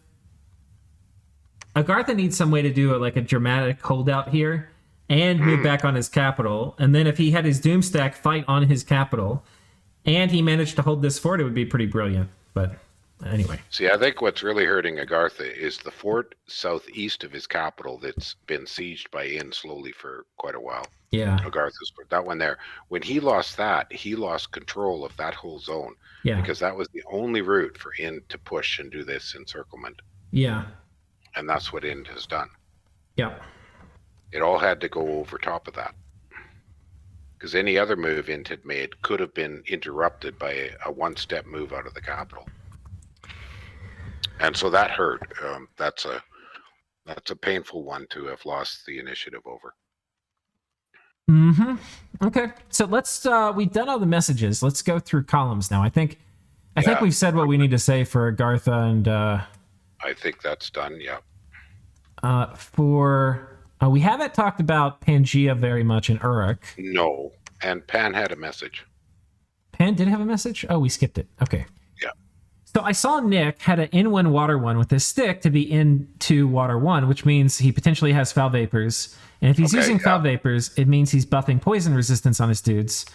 Agartha needs some way to do a dramatic holdout here and move back on his capital. And then if he had his Doomstack fight on his capital and he managed to hold this fort, it would be pretty brilliant. But anyway. See, I think what's really hurting Agartha is the fort southeast of his capital that's been sieged by Inn slowly for quite a while. Yeah. Agartha's fort, that one there. When he lost that, he lost control of that whole zone. Yeah. Because that was the only route for Inn to push and do this encirclement. Yeah. And that's what Ind has done. Yeah. It all had to go over top of that. Because any other move Ind had made could have been interrupted by a one-step move out of the capital. And so that hurt. That's a painful one to have lost the initiative over. Mm-hmm. Okay. So let's we've done all the messages. Let's go through columns now. I think we've said what we need to say for Agartha and I think that's done, yeah. We haven't talked about Pangaea very much in Uruk. No, and Pan had a message. Pan did have a message? Oh, we skipped it. Okay. Yeah. So I saw Nick had an in-1 water 1 with his stick to be into water 1, which means he potentially has foul vapors. And if he's using foul vapors, it means he's buffing poison resistance on his dudes.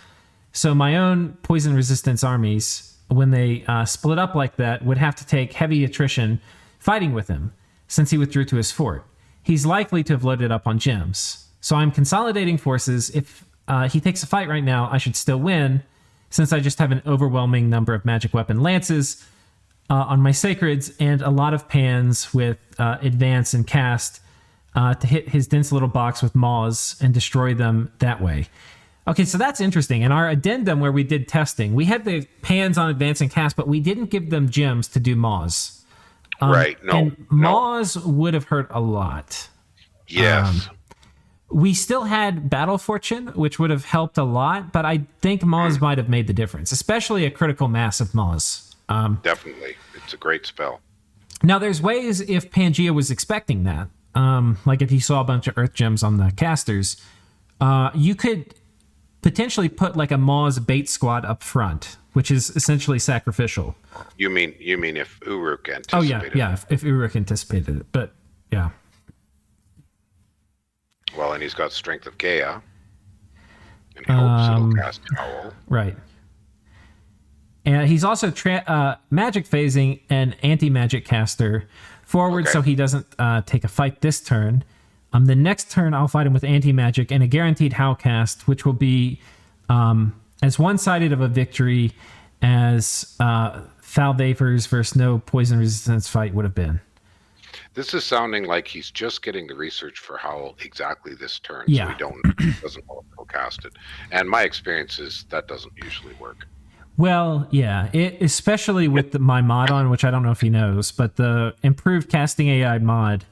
So my own poison resistance armies, when they split up like that, would have to take heavy attrition fighting with him, since he withdrew to his fort. He's likely to have loaded up on gems. So I'm consolidating forces. If he takes a fight right now, I should still win, since I just have an overwhelming number of magic weapon lances. on my sacreds and a lot of pans with advance and cast to hit his dense little box with maws and destroy them that way. Okay, so that's interesting. In our addendum where we did testing, we had the pans on advance and cast, but we didn't give them gems to do maws. Right. No. And maws would have hurt a lot. Yes. We still had Battle Fortune, which would have helped a lot, but I think maws might have made the difference, especially a critical mass of maws. Definitely. It's a great spell. Now, there's ways if Pangaea was expecting that, like if he saw a bunch of Earth Gems on the casters, you could potentially put like a Maws bait squad up front, which is essentially sacrificial. You mean if Uruk anticipated? Oh yeah, if Uruk anticipated it, but yeah. Well, and he's got Strength of Gaia, and he hopes it'll cast Owl. Right. And he's also magic phasing an anti-magic caster forward, so he doesn't take a fight this turn. The next turn, I'll fight him with anti-magic and a guaranteed Howl cast, which will be as one-sided of a victory as Foul Vapors versus no poison resistance fight would have been. This is sounding like he's just getting the research for Howl exactly this turn, Yeah. so he doesn't know if he'll cast it. And my experience is that doesn't usually work. Well, yeah, especially with my mod on, which I don't know if he knows, but the improved casting AI mod.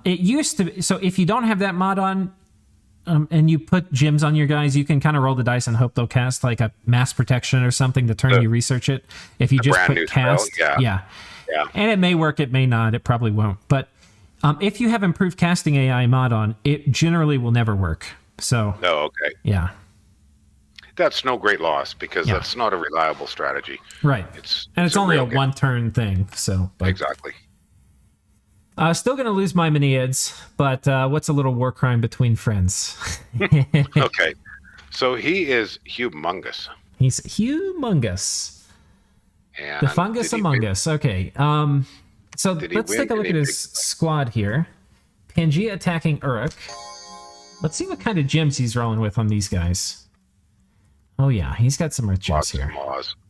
It used to be, so if you don't have that mod on and you put gems on your guys, you can kind of roll the dice and hope they'll cast like a mass protection or something the turn you research it. If you just put cast, yeah. And it may work, it may not, it probably won't. But if you have improved casting AI mod on, it generally will never work. So, okay. Yeah. That's no great loss because that's not a reliable strategy. Right. It's only a one-turn thing. So exactly. Still going to lose my Miniads, but what's a little war crime between friends? Okay. So he is humongous. He's humongous. And the fungus among us. Okay. So let's take a look at his squad here. Pangaea attacking Uruk. Let's see what kind of gems he's rolling with on these guys. Oh yeah, he's got some Earth gems here.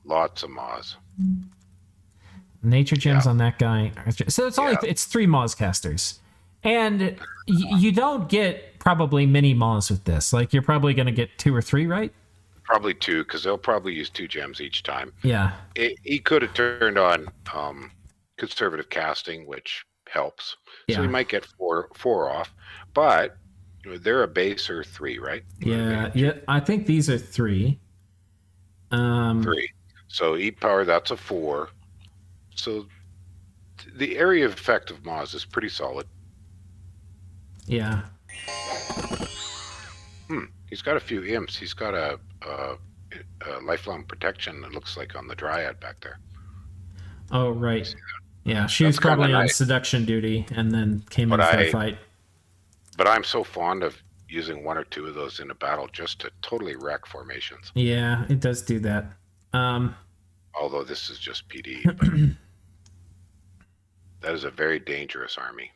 Lots of maws. Nature gems on that guy. So it's only it's 3 maws casters, and you don't get probably many maws with this. Like you're probably going to get 2 or 3, right? Probably 2, because they'll probably use 2 gems each time. Yeah. He could have turned on conservative casting, which helps. So he might get 4 off, but they're a base or 3, right? Yeah. I think these are 3. 3. So E-power, that's a 4. So the area of effect of Moz is pretty solid. Yeah. He's got a few imps. He's got a lifelong protection, it looks like, on the Dryad back there. Oh, right. Yeah, she was probably on seduction duty and then came in for a fight. But I'm so fond of using 1 or 2 of those in a battle just to totally wreck formations. Yeah, it does do that. Although this is just PD. But that is a very dangerous army.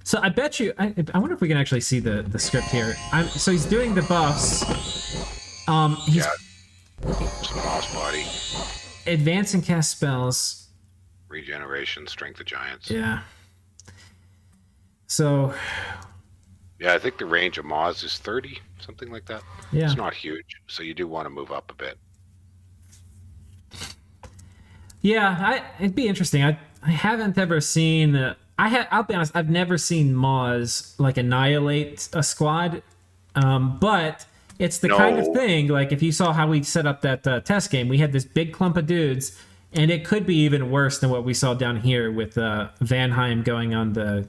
So I bet you, I wonder if we can actually see the script here. So he's doing the buffs. He's some boss body. Advance and cast spells. Regeneration, Strength of Giants. Yeah. So. Yeah, I think the range of Moz is 30, something like that. Yeah. It's not huge, so you do want to move up a bit. Yeah, it'd be interesting. I haven't ever seen. I'll be honest. I've never seen Moz like annihilate a squad, but it's the kind of thing. Like if you saw how we set up that test game, we had this big clump of dudes, and it could be even worse than what we saw down here with Vanheim going on the,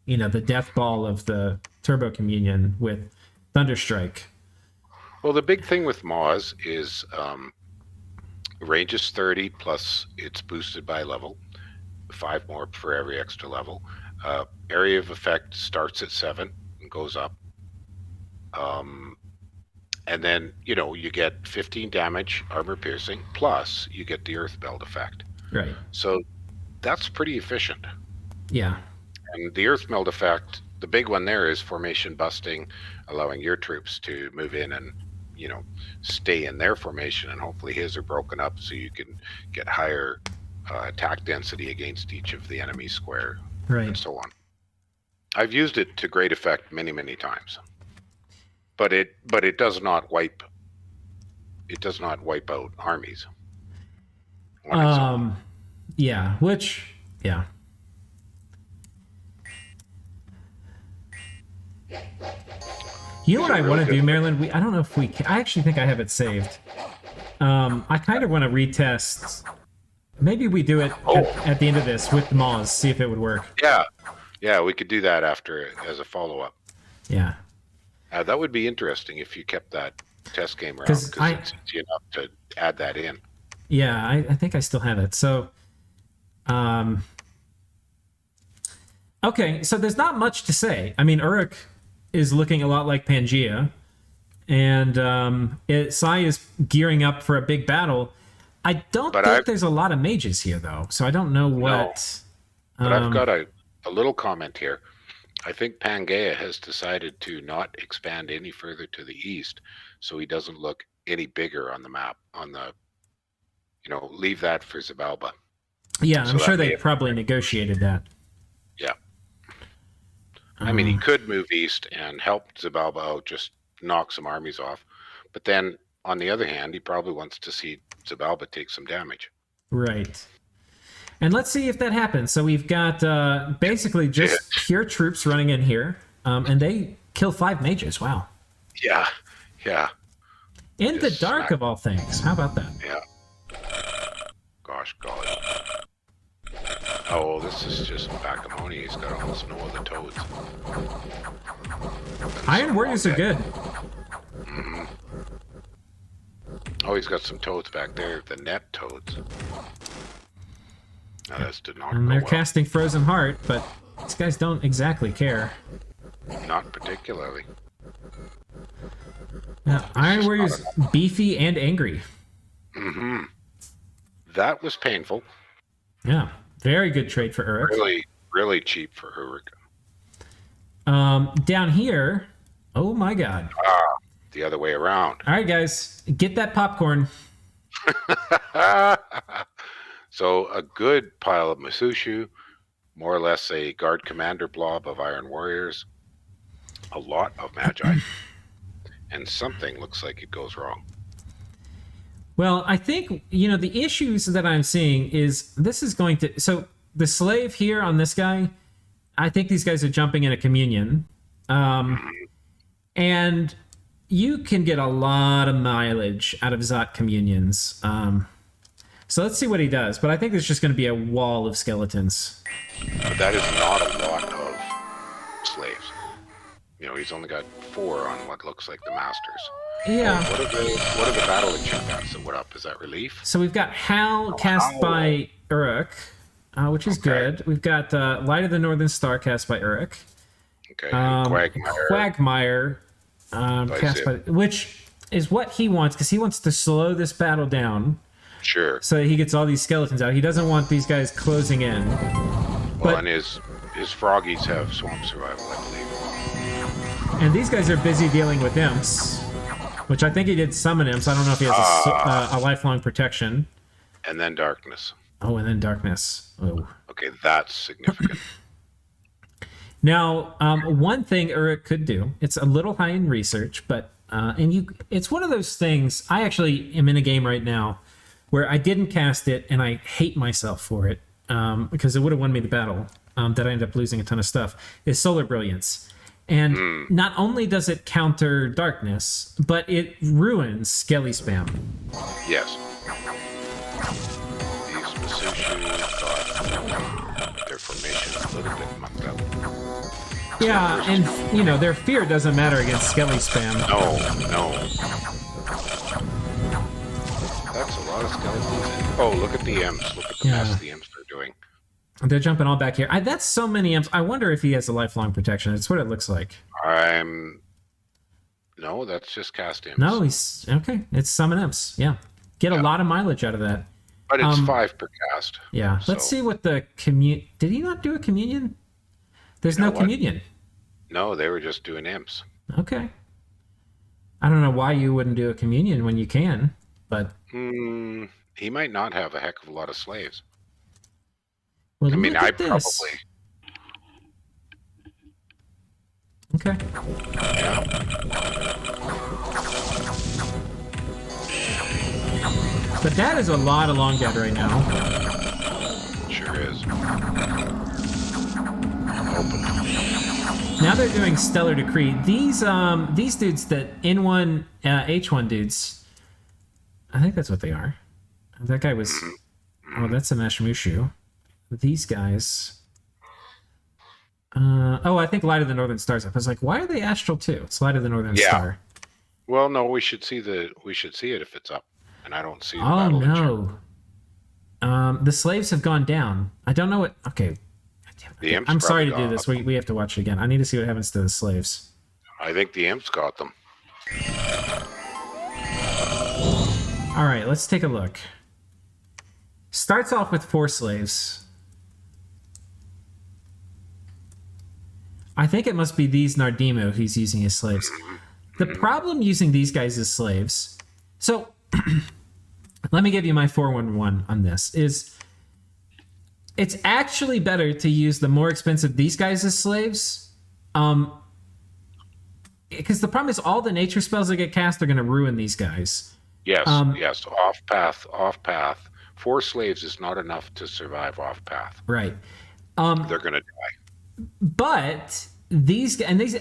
the death ball of the Turbo Communion with Thunderstrike. Well, the big thing with Moz is range is 30 plus it's boosted by level. 5 more for every extra level. Area of effect starts at 7 and goes up. And then, you get 15 damage, armor piercing, plus you get the earth belt effect. Right. So that's pretty efficient. Yeah. And the earth meld effect, the big one there is formation busting, allowing your troops to move in and stay in their formation, and hopefully his are broken up so you can get higher attack density against each of the enemy square, Right. and so on. I've used it to great effect many, many times, but it does not wipe. It does not wipe out armies. On its own. Yeah. Yeah. You know what I want to do, Marilyn? I don't know if we can. I actually think I have it saved. I kind of want to retest. Maybe we do it at the end of this with the Maws, see if it would work. Yeah, we could do that after as a follow-up. Yeah. That would be interesting if you kept that test game around, because it's easy enough to add that in. Yeah, I think I still have it. So, okay, so there's not much to say. I mean, Uruk is looking a lot like Pangaea, and Sai is gearing up for a big battle. I don't think there's a lot of mages here, though, so I don't know what... No, but I've got a little comment here. I think Pangaea has decided to not expand any further to the east, so he doesn't look any bigger on the map. Leave that for Xibalba. Yeah, I'm sure they probably negotiated that. Yeah. I mean, he could move east and help Xibalba out, just knock some armies off. But then, on the other hand, he probably wants to see Xibalba take some damage. Right. And let's see if that happens. So we've got basically just pure troops running in here, and they kill 5 mages. Wow. Yeah. In the dark of all things. How about that? Yeah. Gosh, golly. Oh, this is just Bacamoni. He's got almost no other toads. Iron Warriors are good. Mm-hmm. Oh, he's got some toads back there. The net toads. No, that's did not And go they're well. casting Frozen Heart, but these guys don't exactly care. Not particularly. Now, Iron Warriors beefy and angry. Mm-hmm. That was painful. Yeah, very good trade for Uruk. Really, really cheap for Uruk. Down here, oh my god. The other way around. All right, guys, get that popcorn. So a good pile of Masushu, more or less a guard commander blob of Iron Warriors, a lot of Magi, and something looks like it goes wrong. Well, I think, the issues that I'm seeing is this is going to... So the slave here on this guy, I think these guys are jumping in a communion. And you can get a lot of mileage out of Zot communions. So let's see what he does. But I think there's just going to be a wall of skeletons. But that is not a lot of slaves. He's only got 4 on what looks like the masters. Yeah. What are the battle enchantments that were up? Is that relief? So we've got Howl cast by Uruk, which is good. We've got Light of the Northern Star cast by Uruk. Okay. Quagmire cast by, which is what he wants, because he wants to slow this battle down. Sure. So that he gets all these skeletons out. He doesn't want these guys closing in. Well, and his froggies have swamp survival, I believe. And these guys are busy dealing with imps, which I think he did summon imps. I don't know if he has a lifelong protection. And then darkness. Oh, and then darkness. Oh. Okay, that's significant. Now, one thing Uruk could do, it's a little high in research, but it's one of those things. I actually am in a game right now where I didn't cast it, and I hate myself for it, because it would have won me the battle, that I ended up losing a ton of stuff, is Solar Brilliance. And not only does it counter darkness, but it ruins Skelly Spam. Yes. These Masushus thought their formation a little bit mucked up. Yeah, and, their fear doesn't matter against Skelly Spam. No. That's a lot of skeletons. Oh, look at the imps. Look at the mess the imps are doing. They're jumping all back here. That's so many imps. I wonder if he has a lifelong protection. It's what it looks like. No, that's just cast imps. No, he's... Okay, it's summon imps. Yeah. Get a lot of mileage out of that. But it's 5 per cast. Yeah. So. Let's see what the Did he not do a communion? There's no communion. No, they were just doing imps. Okay. I don't know why you wouldn't do a communion when you can, but he might not have a heck of a lot of slaves. well, I mean, look I at this. probably. Okay. Yeah. But that is a lot of long dead right now. Sure is. Open. Now they're doing Stellar Decree. These dudes that N1 H1 dudes, I think that's what they are. That guy was. Oh, that's a Mashimushu. These guys. I think Light of the Northern Stars. I was like, why are they Astral too? It's Light of the Northern Star. Well, no, we should see it if it's up, and I don't see. The Oh battle no. The slaves have gone down. I don't know what. Okay. The imp's I'm sorry to probably do this. gone. We have to watch it again. I need to see what happens to the slaves. I think the imps got them. All right, let's take a look. Starts off with 4 slaves. I think it must be these Nardimo he's using as slaves. The problem using these guys as slaves... So, let me give you my 411 on this. It's actually better to use the more expensive these guys as slaves. Because the problem is all the nature spells that get cast are going to ruin these guys. Yes, yes. Off path. 4 slaves is not enough to survive off path. Right. They're going to die. But these these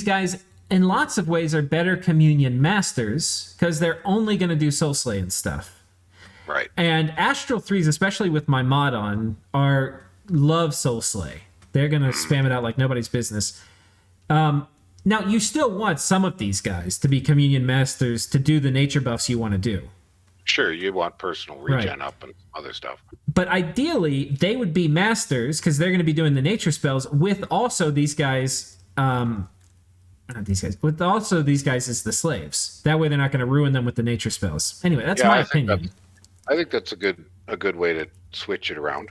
guys in lots of ways are better communion masters because they're only going to do soul slay and stuff. Right. And Astral 3s, especially with my mod on, love soul slay. They're going to spam it out like nobody's business. Now you still want some of these guys to be communion masters to do the nature buffs you want to do. Sure, you want personal regen up and other stuff. But ideally, they would be masters because they're going to be doing the nature spells with also these guys. Not these guys, with also these guys as the slaves. That way, they're not going to ruin them with the nature spells. Anyway, that's my opinion. I think that's a good way to switch it around.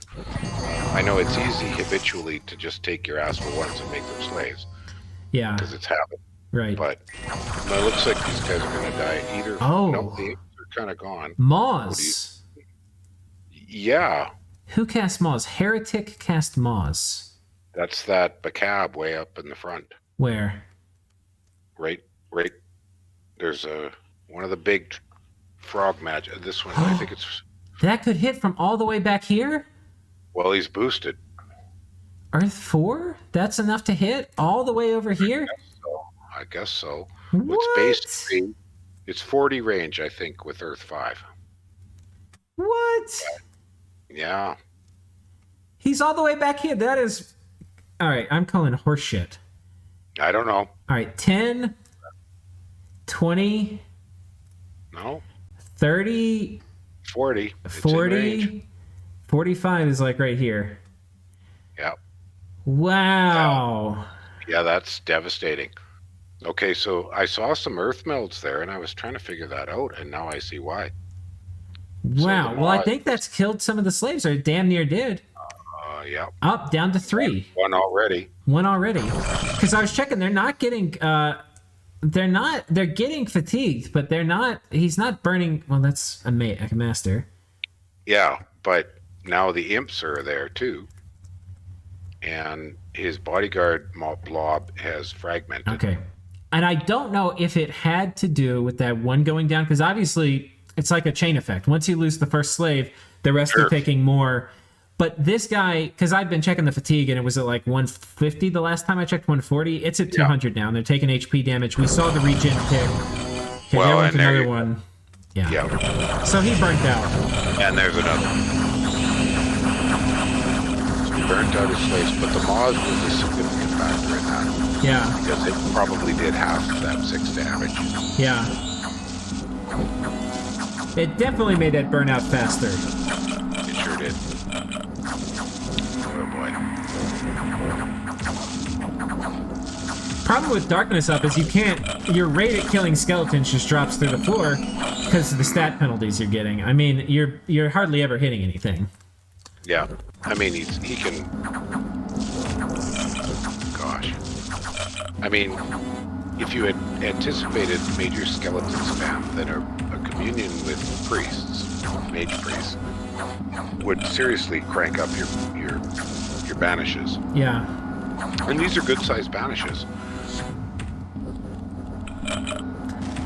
I know it's easy habitually to just take your ass for once and make them slaves. Yeah, because it's habit. Right. But it looks like these guys are going to die either. Oh. No, they're kind of gone. Moz. Yeah. Who cast Moz? Heretic cast Moz. That's that Bacab way up in the front. Where? Right. There's one of the big frog magic. This one, I think it's. That could hit from all the way back here? Well, he's boosted. Earth 4? That's enough to hit all the way over here? I guess so. What? It's base 3. It's 40 range, I think, with Earth 5. What? Yeah. He's all the way back here. That is... All right, I'm calling horseshit. I don't know. All right, 10, 20... No. 30... 40. 40... 45 is like right here. Yeah. Wow. Yeah, that's devastating. Okay, so I saw some earth melds there, and I was trying to figure that out, and now I see why. Wow. Well, I think that's killed some of the slaves, or damn near did. Yeah. Up, down to 3. One already. Because I was checking, they're not getting... They're getting fatigued, but he's not burning... Well, that's a master. Yeah, but now the imps are there, too. And his bodyguard blob has fragmented. Okay. And I don't know if it had to do with that one going down, because obviously it's like a chain effect. Once you lose the first slave, the rest are taking more. But this guy, because I've been checking the fatigue, and it was at like 150 the last time I checked, 140. It's at 200 now, and they're taking HP damage. We saw the regen tick. Okay, there went another one. Yeah. So he burnt out. And there's another. So he burnt out his slaves, but the Moz was a significant factor in that. Yeah. Because it probably did half of that 6 damage. Yeah. It definitely made that burnout faster. It sure did. Oh boy. Problem with darkness up is your rate at killing skeletons just drops through the floor because of the stat penalties you're getting. I mean, you're hardly ever hitting anything. Yeah. I mean, he can... Gosh. I mean, if you had anticipated major skeleton spam, then a communion with priests, mage priests, would seriously crank up your banishes. Yeah. And these are good-sized banishes.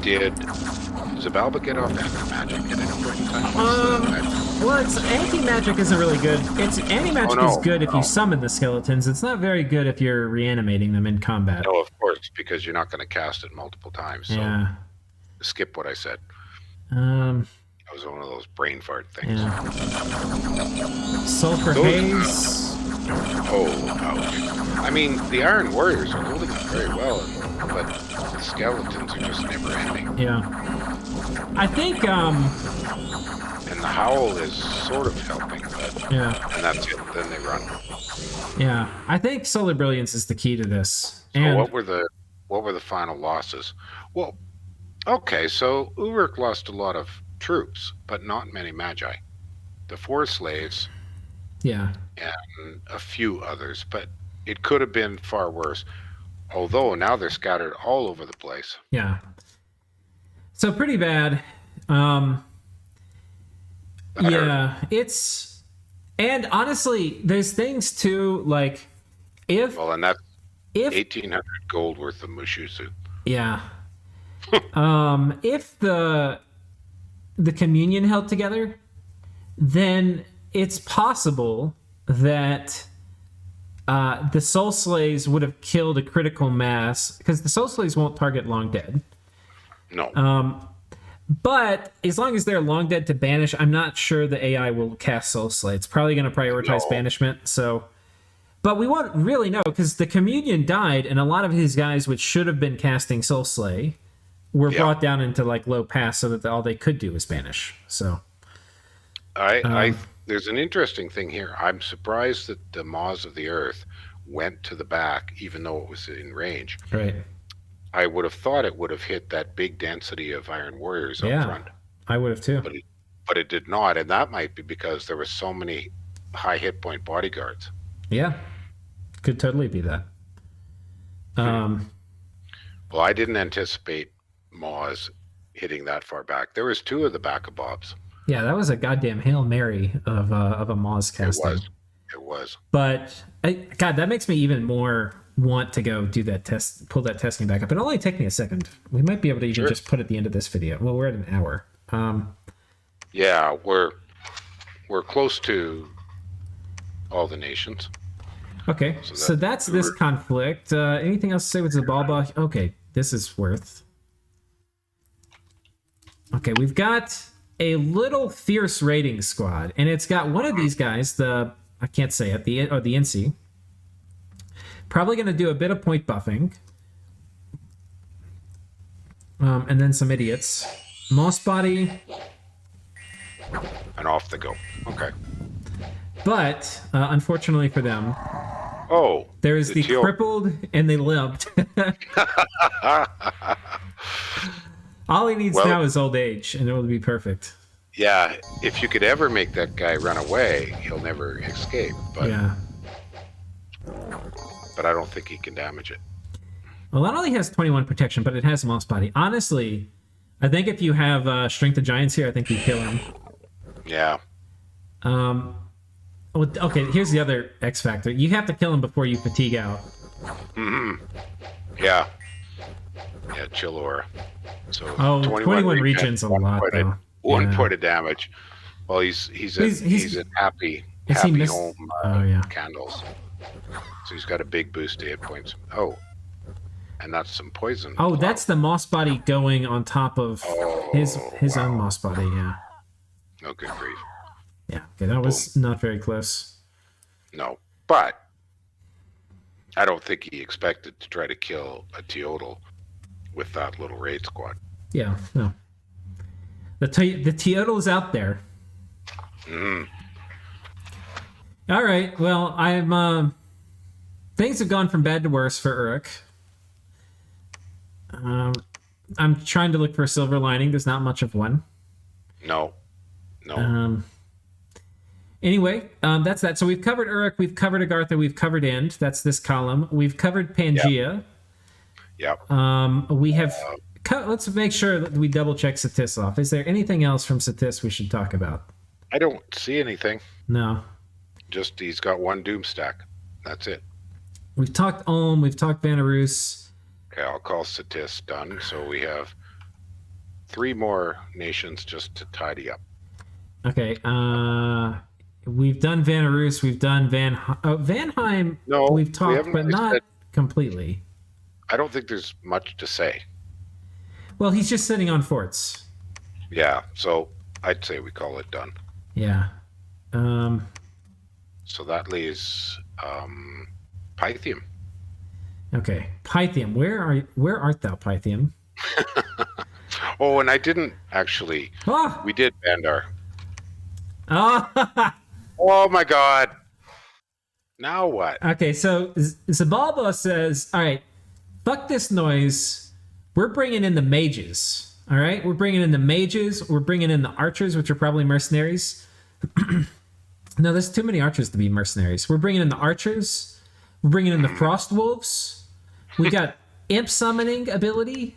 Did Xibalba get off anti-magic at any point in time? Well, anti-magic isn't really good. Anti-magic is good if you summon the skeletons. It's not very good if you're reanimating them in combat. No, of course, because you're not going to cast it multiple times. So yeah. Skip what I said. That was one of those brain fart things. Yeah. Sulfur Haze. Ouch. I mean, the Iron Warriors are holding it very well, but the skeletons are just never ending. Yeah. I think, and the Howl is sort of helping, but... Yeah. And that's it, then they run. Yeah. I think Solar Brilliance is the key to this. So and what were the final losses? Well, okay, so Uruk lost a lot of troops, but not many magi. The 4 slaves... Yeah. And a few others, but it could have been far worse. Although now they're scattered all over the place. Yeah. So pretty bad. Yeah, it's... And honestly, there's things too, like, if... Well, and that's 1,800 gold worth of Mushusu. Yeah. If the communion held together, then it's possible that the Soul Slays would have killed a critical mass, because the Soul Slays won't target Long Dead. No. But as long as they're Long Dead to banish, I'm not sure the AI will cast Soul Slay. It's probably going to prioritize banishment. So, but we won't really know, because the communion died, and a lot of his guys, which should have been casting Soul Slay, were brought down into like low pass, so that all they could do was banish. So, There's an interesting thing here. I'm surprised that the Maws of the Earth went to the back, even though it was in range. Right. I would have thought it would have hit that big density of Iron Warriors up front. I would have too. But it did not, and that might be because there were so many high hit point bodyguards. Yeah. Could totally be that. Well, I didn't anticipate Maws hitting that far back. There was 2 of the back-a-bobs. Yeah, that was a goddamn Hail Mary of a Maws casting. It was. But, God, that makes me even more want to go do that test, pull that testing back up. It'll only take me a second. We might be able to even just put at the end of this video. Well, we're at an hour. Yeah, we're close to all the nations. Okay, so that's this conflict. Anything else to say with Xibalba? Okay, this is worth... Okay, we've got a little fierce raiding squad, and it's got one of these guys, I can't say it, the NC, probably going to do a bit of point buffing, and then some idiots. Moss body, and off they go. Okay, but unfortunately for them, there's the crippled and the limped. All he needs now is old age, and it will be perfect. Yeah, if you could ever make that guy run away, he'll never escape. But, yeah. But I don't think he can damage it. Well, not only has 21 protection, but it has Moss Body. Honestly, I think if you have Strength of Giants here, I think you kill him. Yeah. Okay, here's the other X factor. You have to kill him before you fatigue out. Mm-hmm. Yeah. Yeah, chill aura. So 21 regen's a lot, though. One point of damage. Well, he's in happy home candles. So he's got a big boost to hit points. And that's some poison. That's the Moss Body going on top of his own Moss Body, yeah. No good grief. Yeah, okay, that was not very close. No, but I don't think he expected to try to kill a Teodal with that little raid squad. Yeah, no. The Teodal's out there. All right, well, things have gone from bad to worse for Uruk. I'm trying to look for a silver lining. There's not much of one. No. Anyway, that's that. So we've covered Uruk, we've covered Agartha, we've covered End. That's this column. We've covered Pangaea. Yep. We have. Let's make sure that we double check Satis off. Is there anything else from Satis we should talk about? I don't see anything. No. Just he's got one doom stack. That's it. We've talked Ulm. We've talked Vanarus. Okay, I'll call Satis done. So we have 3 more nations just to tidy up. Okay. We've done Vanarus. We've done Vanheim. No, we've talked, but not completely. I don't think there's much to say. Well, he's just sitting on forts. Yeah, so I'd say we call it done. Yeah. So that leaves Pythium. Okay, Pythium. Where art thou, Pythium? Oh, and I didn't actually. Ah! We did Bandar. Ah! Oh my God! Now what? Okay, so Xibalba says, "All right, fuck this noise. We're bringing in the mages. All right, we're bringing in the mages. We're bringing in the archers, which are probably mercenaries. No, there's too many archers to be mercenaries. We're bringing in the archers. We're bringing in the frost wolves. We got imp summoning ability.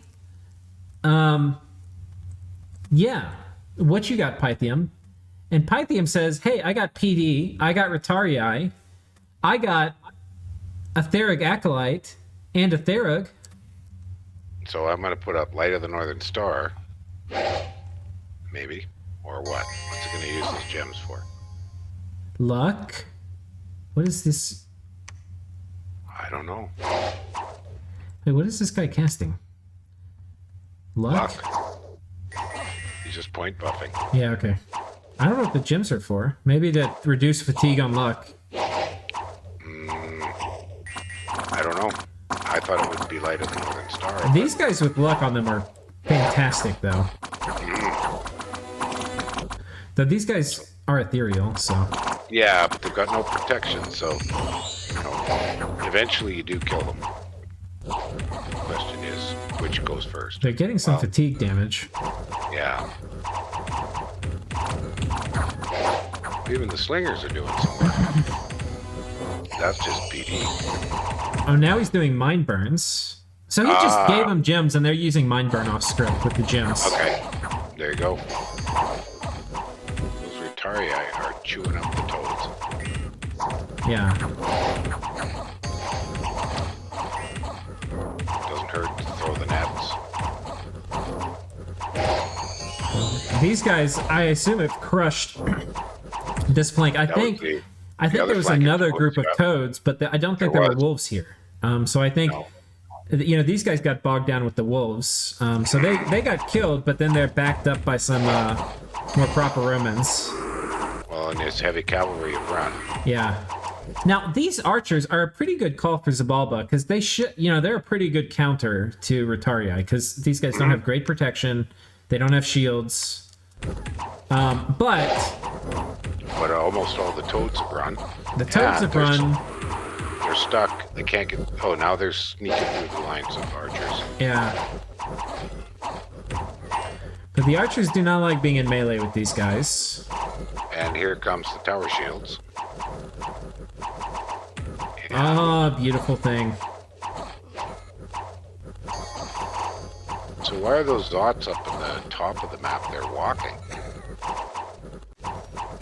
Yeah. What you got, Pythium?" And Pythium says, "Hey, I got PD. I got Retarii. I got a Therug Acolyte and a Therug." So I'm going to put up Light of the Northern Star. Maybe. Or what? What's it going to use these gems for? Luck? What is this? I don't know. Wait, what is this guy casting? Luck? He's just point buffing. Yeah, okay. I don't know what the gems are for. Maybe to reduce fatigue on luck. I don't know. I thought it would be Light of the Northern Star. These guys with luck on them are fantastic, though. Though these guys are ethereal, so... Yeah, but they've got no protection, so... eventually you do kill them. The question is, which goes first? They're getting some fatigue damage. Yeah. Even the slingers are doing some work. That's just PD. Oh, now he's doing mind burns. So he just gave them gems, and they're using mind burn off script with the gems. Okay, there you go. Those Retarii are chewing up the toads. Yeah. Doesn't hurt to throw the nets. These guys, I assume, have crushed this flank. I think there was another group of toads, but I don't think there were wolves here. So I think, these guys got bogged down with the wolves. So they got killed, but then they're backed up by some more proper Romans. Well, and there's heavy cavalry have run. Yeah. Now, these archers are a pretty good call for Xibalba, because they're a pretty good counter to Retarii, because these guys don't have great protection. They don't have shields. But almost all the toads have run. The toads have run. They're stuck. They can't get... Oh, now they're sneaking through the lines of archers. Yeah. But the archers do not like being in melee with these guys. And here comes the tower shields. Ah, beautiful thing. So why are those dots up in the top of the map? They're walking.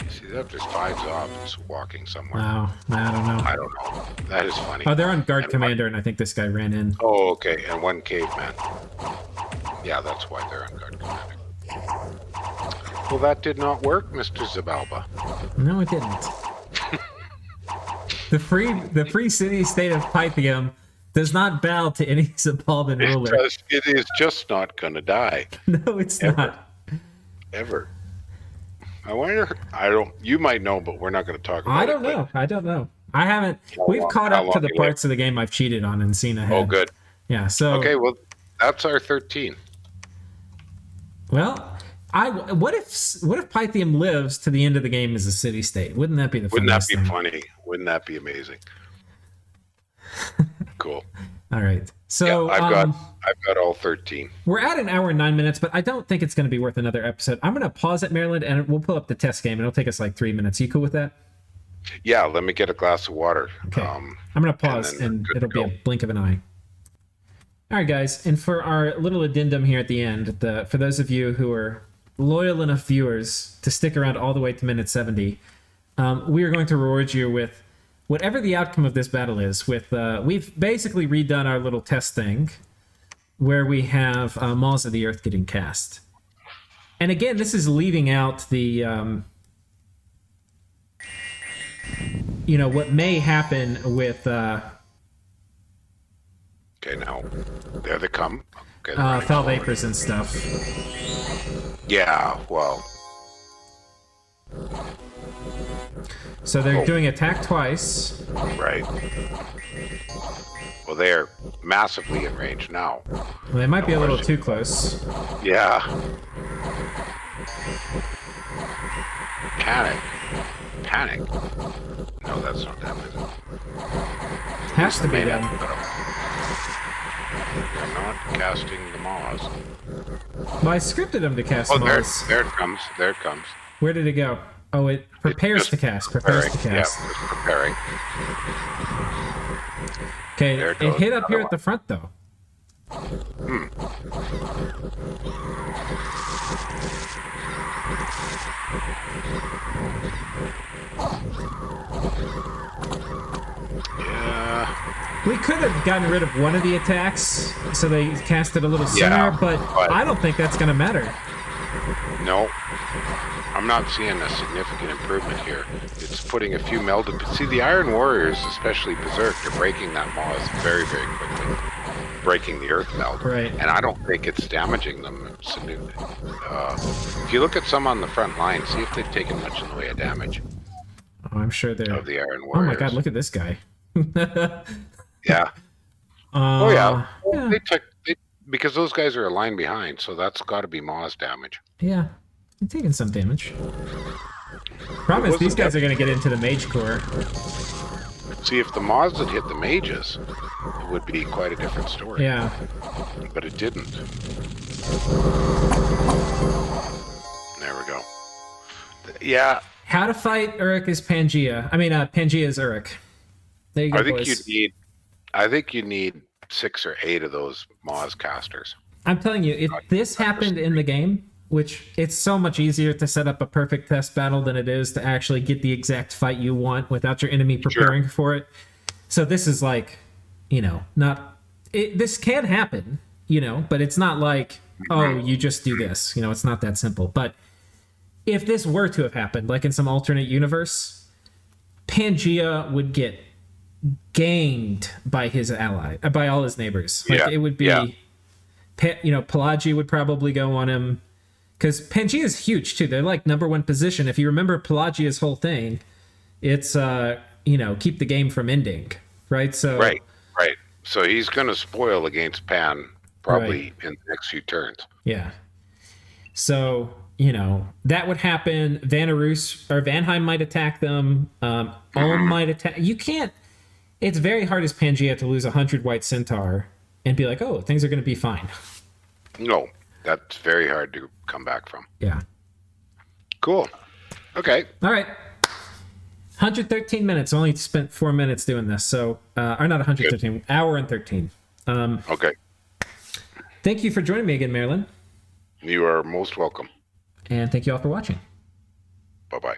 You see that? There's 5 zombies walking somewhere. Wow. I don't know. I don't know. That is funny. Oh, they're on guard commander, and I think this guy ran in. Oh, okay. And 1 caveman. Yeah, that's why they're on guard commander. Well, that did not work, Mr. Xibalba. No, it didn't. The free city-state of Pythium does not bow to any Xibalban ruler. It is just not going to die. No, it's not. Ever. I wonder... You might know, but we're not going to talk about it. I don't know. I haven't... We've caught up to the parts of the game I've cheated on and seen ahead. Oh, good. Yeah, so... Okay, well, that's our 13. Well... What if Pythium lives to the end of the game as a city-state? Wouldn't that be the funniest thing? Wouldn't that be funny? Wouldn't that be amazing? Cool. All right. So yeah, I've got all 13. We're at an hour and 9 minutes, but I don't think it's going to be worth another episode. I'm going to pause at Maryland, and we'll pull up the test game, and it'll take us like 3 minutes. You cool with that? Yeah. Let me get a glass of water. Okay. I'm going to pause, and it'll be a blink of an eye. All right, guys, and for our little addendum here at the end, for those of you who are loyal enough viewers to stick around all the way to minute 70, we are going to reward you with whatever the outcome of this battle is. We've basically redone our little test thing where we have Maws of the Earth getting cast. And again, this is leaving out the, what may happen with... Okay, now, there they come. Okay, foul vapors and stuff. Yeah, well... So they're doing attack twice. Right. Well, they're massively in range now. Well, they might be a little too close. Yeah. Panic. No, that's not them, is it? Has to be them. They're not casting the Maws. Well, I scripted them to cast Maws. There it comes. Where did it go? Oh, it prepares to cast. Prepares to cast. Yeah, it's preparing. Okay, it hit up here at the front, though. Yeah. We could have gotten rid of one of the attacks, so they cast it a little sooner, but I don't think that's going to matter. No. I'm not seeing a significant improvement here. It's putting a few melded... See, the Iron Warriors, especially Berserk, are breaking that Maws very, very quickly. Breaking the Earth Meld. Right. And I don't think it's damaging them. If you look at some on the front line, see if they've taken much in the way of damage. Oh, I'm sure they're... Of the Iron Warriors. Oh my god, look at this guy. Yeah. Oh yeah. Well, they took... because those guys are a line behind, so that's got to be Maws damage. Yeah. I'm taking some damage. Problem is, these guys are going to get into the Mage Core. See, if the Maws had hit the Mages, it would be quite a different story. Yeah. But it didn't. There we go. Yeah. How to fight Uruk is Pangaea. I mean, Pangaea is Uruk. There you go, I think you need 6 or 8 of those Maws casters. I'm telling you, if this happened in the game, which it's so much easier to set up a perfect test battle than it is to actually get the exact fight you want without your enemy preparing for it. So this is like, this can happen, but it's not like, oh, you just do this. It's not that simple. But if this were to have happened, like in some alternate universe, Pangaea would get ganged by his ally, by all his neighbors. Like it would be, Pelagia would probably go on him. Because Pangaea is huge, too. They're like #1 position. If you remember Pelagia's whole thing, it's, keep the game from ending, right? So Right. So he's going to spoil against Pan probably in the next few turns. Yeah. So, that would happen. Vanarus or Vanheim might attack them. Ulm might attack. You can't... It's very hard as Pangaea to lose 100 White Centaur and be like, oh, things are going to be fine. No. That's very hard to come back from. Yeah. Cool. Okay. All right. 113 minutes. Only spent 4 minutes doing this. So, or not 113, hour and 13. Okay. Thank you for joining me again, Marilyn. You are most welcome. And thank you all for watching. Bye-bye.